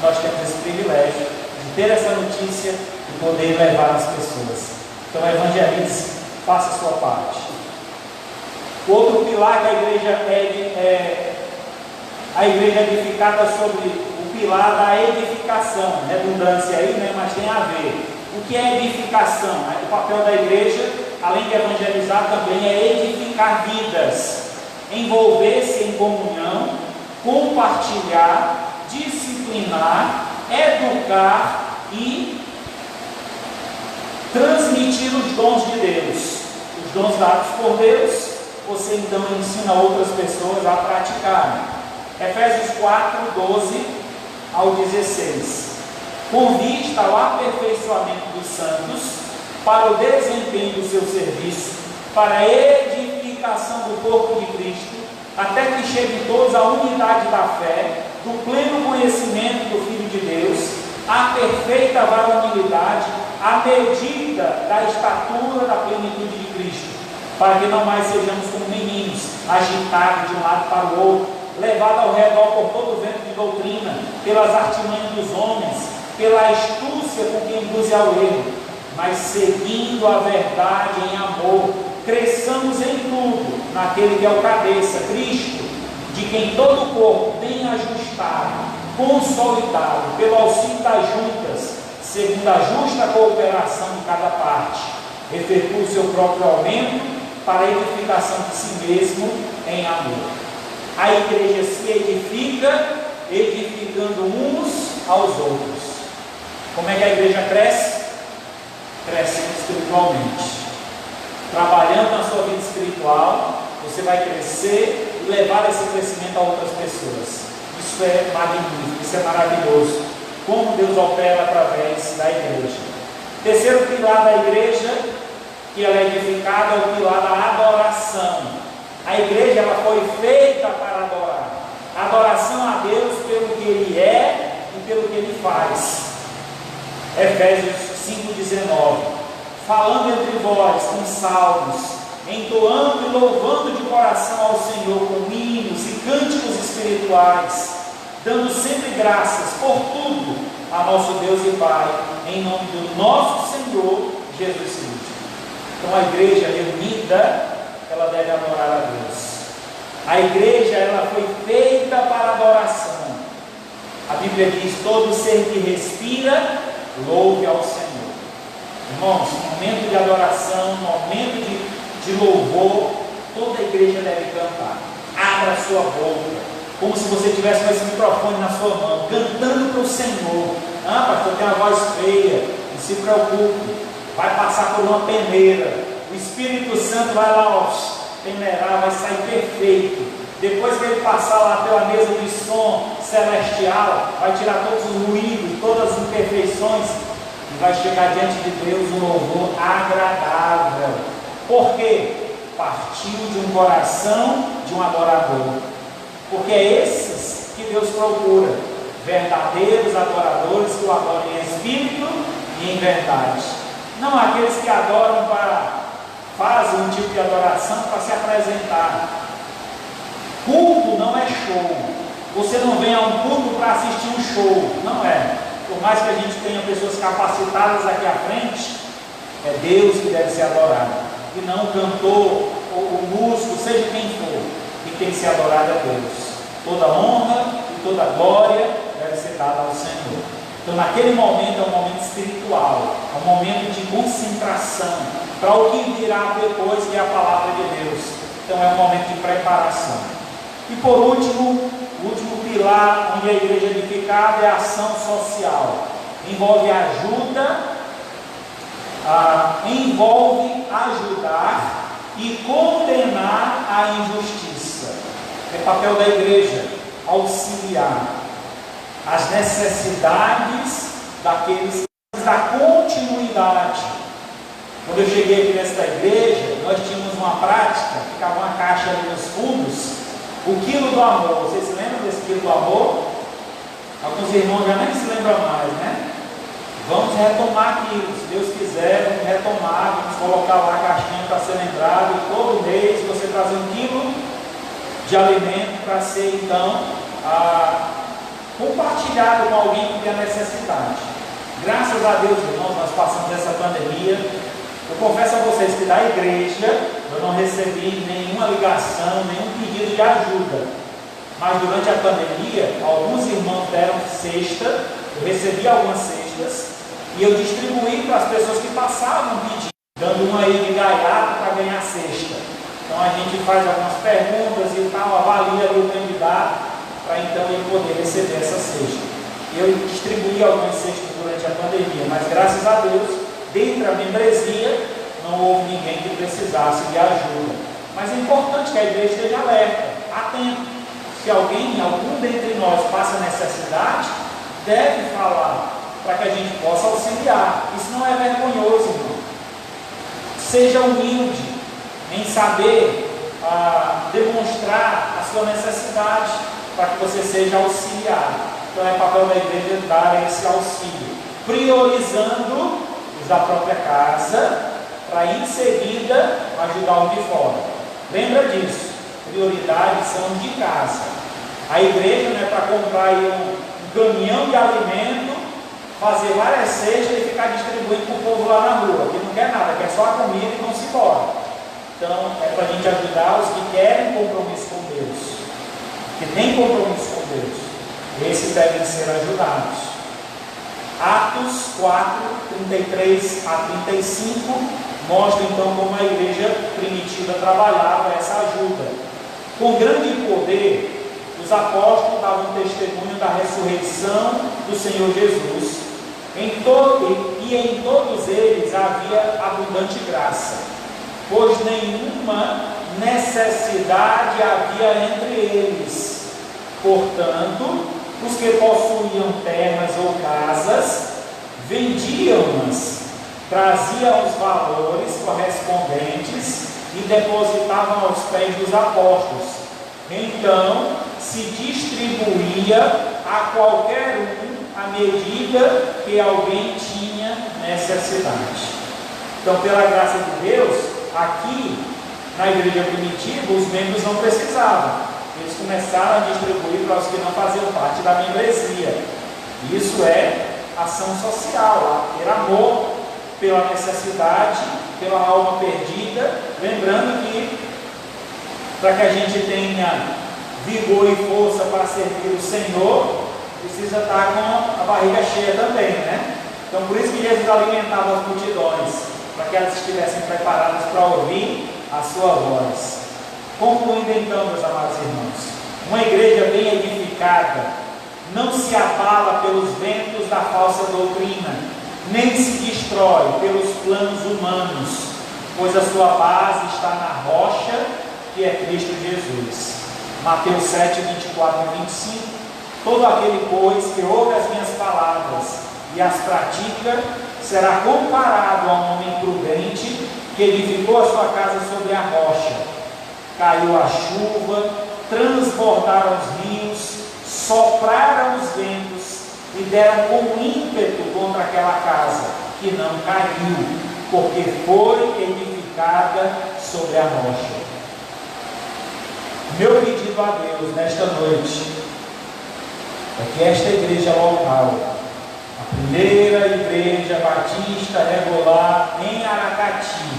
Nós temos esse privilégio de ter essa notícia e poder levar as pessoas. Então evangelize, faça a sua parte. O outro pilar que a igreja é edificada sobre o pilar da edificação, redundância aí, né? Mas tem a ver. O que é edificação? O papel da igreja, além de evangelizar, também é edificar vidas, envolver-se em comunhão, compartilhar, disciplinar, educar e transmitir os dons de Deus. Os dons dados por Deus, você então ensina outras pessoas a praticarem. Efésios 4, 12 ao 16. Com vista ao aperfeiçoamento dos santos, para o desempenho do seu serviço, para a edificação do corpo de Cristo, até que cheguem todos à unidade da fé, do pleno conhecimento do Filho de Deus, à perfeita varonilidade, à medida da estatura da plenitude de Cristo, para que não mais sejamos como meninos, agitados de um lado para o outro, levados ao redor por todo o vento de doutrina, pelas artimanhas dos homens, pela astúcia com que induz ao erro, mas seguindo a verdade em amor, cresçamos em tudo naquele que é o cabeça, Cristo, de quem todo o corpo, bem ajustado, consolidado pelo auxílio das juntas, segundo a justa cooperação de cada parte, efetua o seu próprio aumento para a edificação de si mesmo em amor. A igreja se edifica, edificando uns aos outros. Como é que a igreja cresce? Crescendo espiritualmente. Trabalhando na sua vida espiritual, você vai crescer e levar esse crescimento a outras pessoas. Isso é magnífico, isso é maravilhoso. Como Deus opera através da igreja. Terceiro pilar da igreja, que ela é edificada, é o pilar da adoração. A igreja ela foi feita para adorar. Adoração a Deus pelo que Ele é e pelo que Ele faz. Efésios 5,19. Falando entre vós com salmos, entoando e louvando de coração ao Senhor com hinos e cânticos espirituais, dando sempre graças por tudo a nosso Deus e Pai, em nome do nosso Senhor Jesus Cristo. Então a igreja reunida ela deve adorar a Deus. A igreja, ela foi feita para adoração. A Bíblia diz: todo ser que respira, louve ao Senhor. Irmãos, momento de adoração, momento de louvor, toda a igreja deve cantar. Abra a sua boca, como se você tivesse com esse microfone na sua mão, cantando para o Senhor. Ah, pastor, tem uma voz feia, não se preocupe, vai passar por uma peneira, o Espírito Santo vai lá, ó, peneirar, vai sair perfeito. Depois que ele passar lá pela mesa de som celestial, vai tirar todos os ruídos, todas as imperfeições, e vai chegar diante de Deus um louvor agradável. Por quê? Partiu de um coração de um adorador. Porque é esses que Deus procura, verdadeiros adoradores que o adoram em espírito e em verdade. Não aqueles que adoram fazem um tipo de adoração para se apresentar. Culto não é show. Você não vem a um culto para assistir um show. Não é. Por mais que a gente tenha pessoas capacitadas aqui à frente, é Deus que deve ser adorado, e não o cantor ou o músico, seja quem for, que tem que ser adorado a Deus. Toda honra e toda glória deve ser dada ao Senhor. Então naquele momento é um momento espiritual, é um momento de concentração para o que virá depois, que é a palavra de Deus. Então é um momento de preparação. E por último, o último pilar onde a igreja é edificada é a ação social. Envolve ajudar e condenar a injustiça. É papel da igreja auxiliar as necessidades daqueles que da continuidade. Quando eu cheguei aqui nesta igreja, nós tínhamos uma prática, ficava uma caixa ali nos fundos, o quilo do amor. Vocês se lembram desse quilo do amor? Alguns irmãos já nem se lembram mais, né? Vamos retomar aquilo, se Deus quiser, vamos retomar, vamos colocar lá a caixinha para ser lembrado, e todo mês você trazer um quilo de alimento para ser então compartilhado com alguém que tem a necessidade. Graças a Deus, irmãos, nós passamos essa pandemia. Eu confesso a vocês que da igreja eu não recebi nenhuma ligação, nenhum pedido de ajuda. Mas durante a pandemia, alguns irmãos deram cesta, eu recebi algumas cestas e eu distribuí para as pessoas que passavam pedindo, dando uma aí de gaiato para ganhar cesta. Então a gente faz algumas perguntas e tal, avalia ali o candidato para então ele poder receber essa cesta. Eu distribuí algumas cestas durante a pandemia, mas graças a Deus, dentro da membresia, não houve ninguém que precisasse de ajuda. Mas é importante que a igreja esteja alerta, atento. Se algum dentre nós passa necessidade, deve falar, para que a gente possa auxiliar. Isso não é vergonhoso, irmão. Seja humilde em saber demonstrar a sua necessidade, para que você seja auxiliado. Então é papel da igreja dar esse auxílio, priorizando os da própria casa, para em seguida ajudar os de fora. Lembra disso, prioridades são de casa. A igreja não é para comprar aí um caminhão de alimento, fazer várias cestas e ficar distribuindo para o povo lá na rua, que não quer nada, quer só a comida e vão-se embora. Então é para a gente ajudar os que querem compromisso com Deus, que têm compromisso com Deus. Esses devem ser ajudados. Atos 4, 33 a 35 mostra então como a igreja primitiva trabalhava essa ajuda. Com grande poder, os apóstolos davam testemunho da ressurreição do Senhor Jesus. Em todos eles havia abundante graça, pois nenhuma necessidade havia entre eles. Portanto, os que possuíam terras ou casas, vendiam-nas, traziam os valores correspondentes e depositavam aos pés dos apóstolos. Então, se distribuía a qualquer um à medida que alguém tinha necessidade. Então, pela graça de Deus, aqui na igreja primitiva, os membros não precisavam. Eles começaram a distribuir para os que não faziam parte da membresia. Isso é ação social, ter amor pela necessidade, pela alma perdida. Lembrando que para que a gente tenha vigor e força para servir o Senhor, precisa estar com a barriga cheia também, né? Então por isso que Jesus alimentava as multidões, para que elas estivessem preparadas para ouvir a sua voz. Concluindo então, meus amados irmãos, uma igreja bem edificada não se abala pelos ventos da falsa doutrina, nem se destrói pelos planos humanos, pois a sua base está na rocha, que é Cristo Jesus. Mateus 7, 24 e 25. Todo aquele, pois, que ouve as minhas palavras e as pratica, será comparado a um homem prudente que edificou a sua casa sobre a rocha. Caiu a chuva, transbordaram os rios, sopraram os ventos e deram com ímpeto contra aquela casa, que não caiu, porque foi edificada sobre a rocha. Meu pedido a Deus nesta noite é que esta igreja local, a primeira igreja batista regular em Aracati,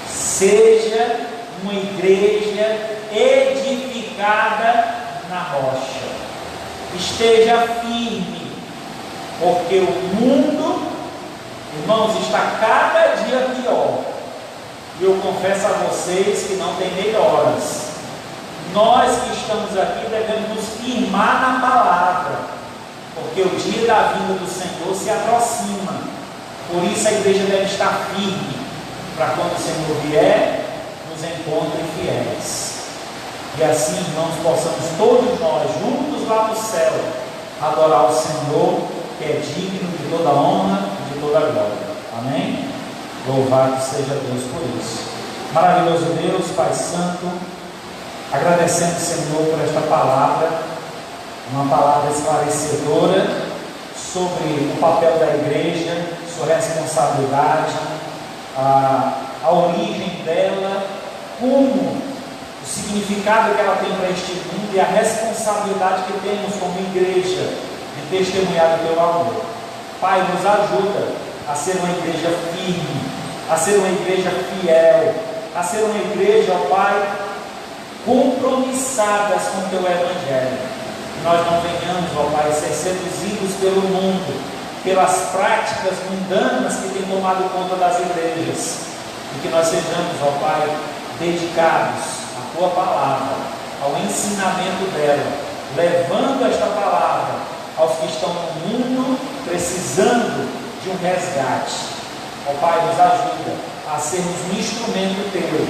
seja uma igreja edificada na rocha. Esteja firme, porque o mundo, irmãos, está cada dia pior. E eu confesso a vocês que não tem melhoras. Nós que estamos aqui devemos nos firmar na palavra, porque o dia da vinda do Senhor se aproxima. Por isso a igreja deve estar firme, para quando o Senhor vier, nos encontre fiéis. E assim, irmãos, possamos todos nós, juntos lá no céu, adorar o Senhor, que é digno de toda honra e de toda glória. Amém? Louvado seja Deus por isso. Maravilhoso Deus, Pai Santo, agradecendo, Senhor, por esta palavra, uma palavra esclarecedora sobre o papel da igreja, sua responsabilidade, a origem dela, como o significado que ela tem para este mundo e a responsabilidade que temos como igreja de testemunhar o teu amor. Pai, nos ajuda a ser uma igreja firme, a ser uma igreja fiel, a ser uma igreja, ó Pai, compromissadas com o teu evangelho. Que nós não venhamos, ó Pai, ser seduzidos pelo mundo, pelas práticas mundanas que têm tomado conta das igrejas, e que nós sejamos, ó Pai, dedicados à tua palavra, ao ensinamento dela, levando esta palavra aos que estão no mundo precisando de um resgate. Ó Pai, nos ajuda a sermos um instrumento teu,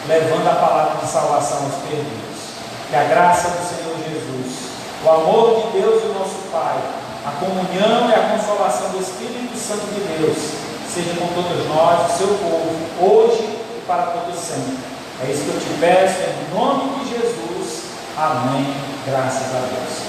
levando a palavra de salvação aos perdidos. Que a graça do Senhor Jesus, o amor de Deus, o nosso Pai, a comunhão e a consolação do Espírito Santo de Deus, seja com todos nós, o seu povo, hoje e para todo sempre. É isso que eu te peço, em nome de Jesus. Amém. Graças a Deus.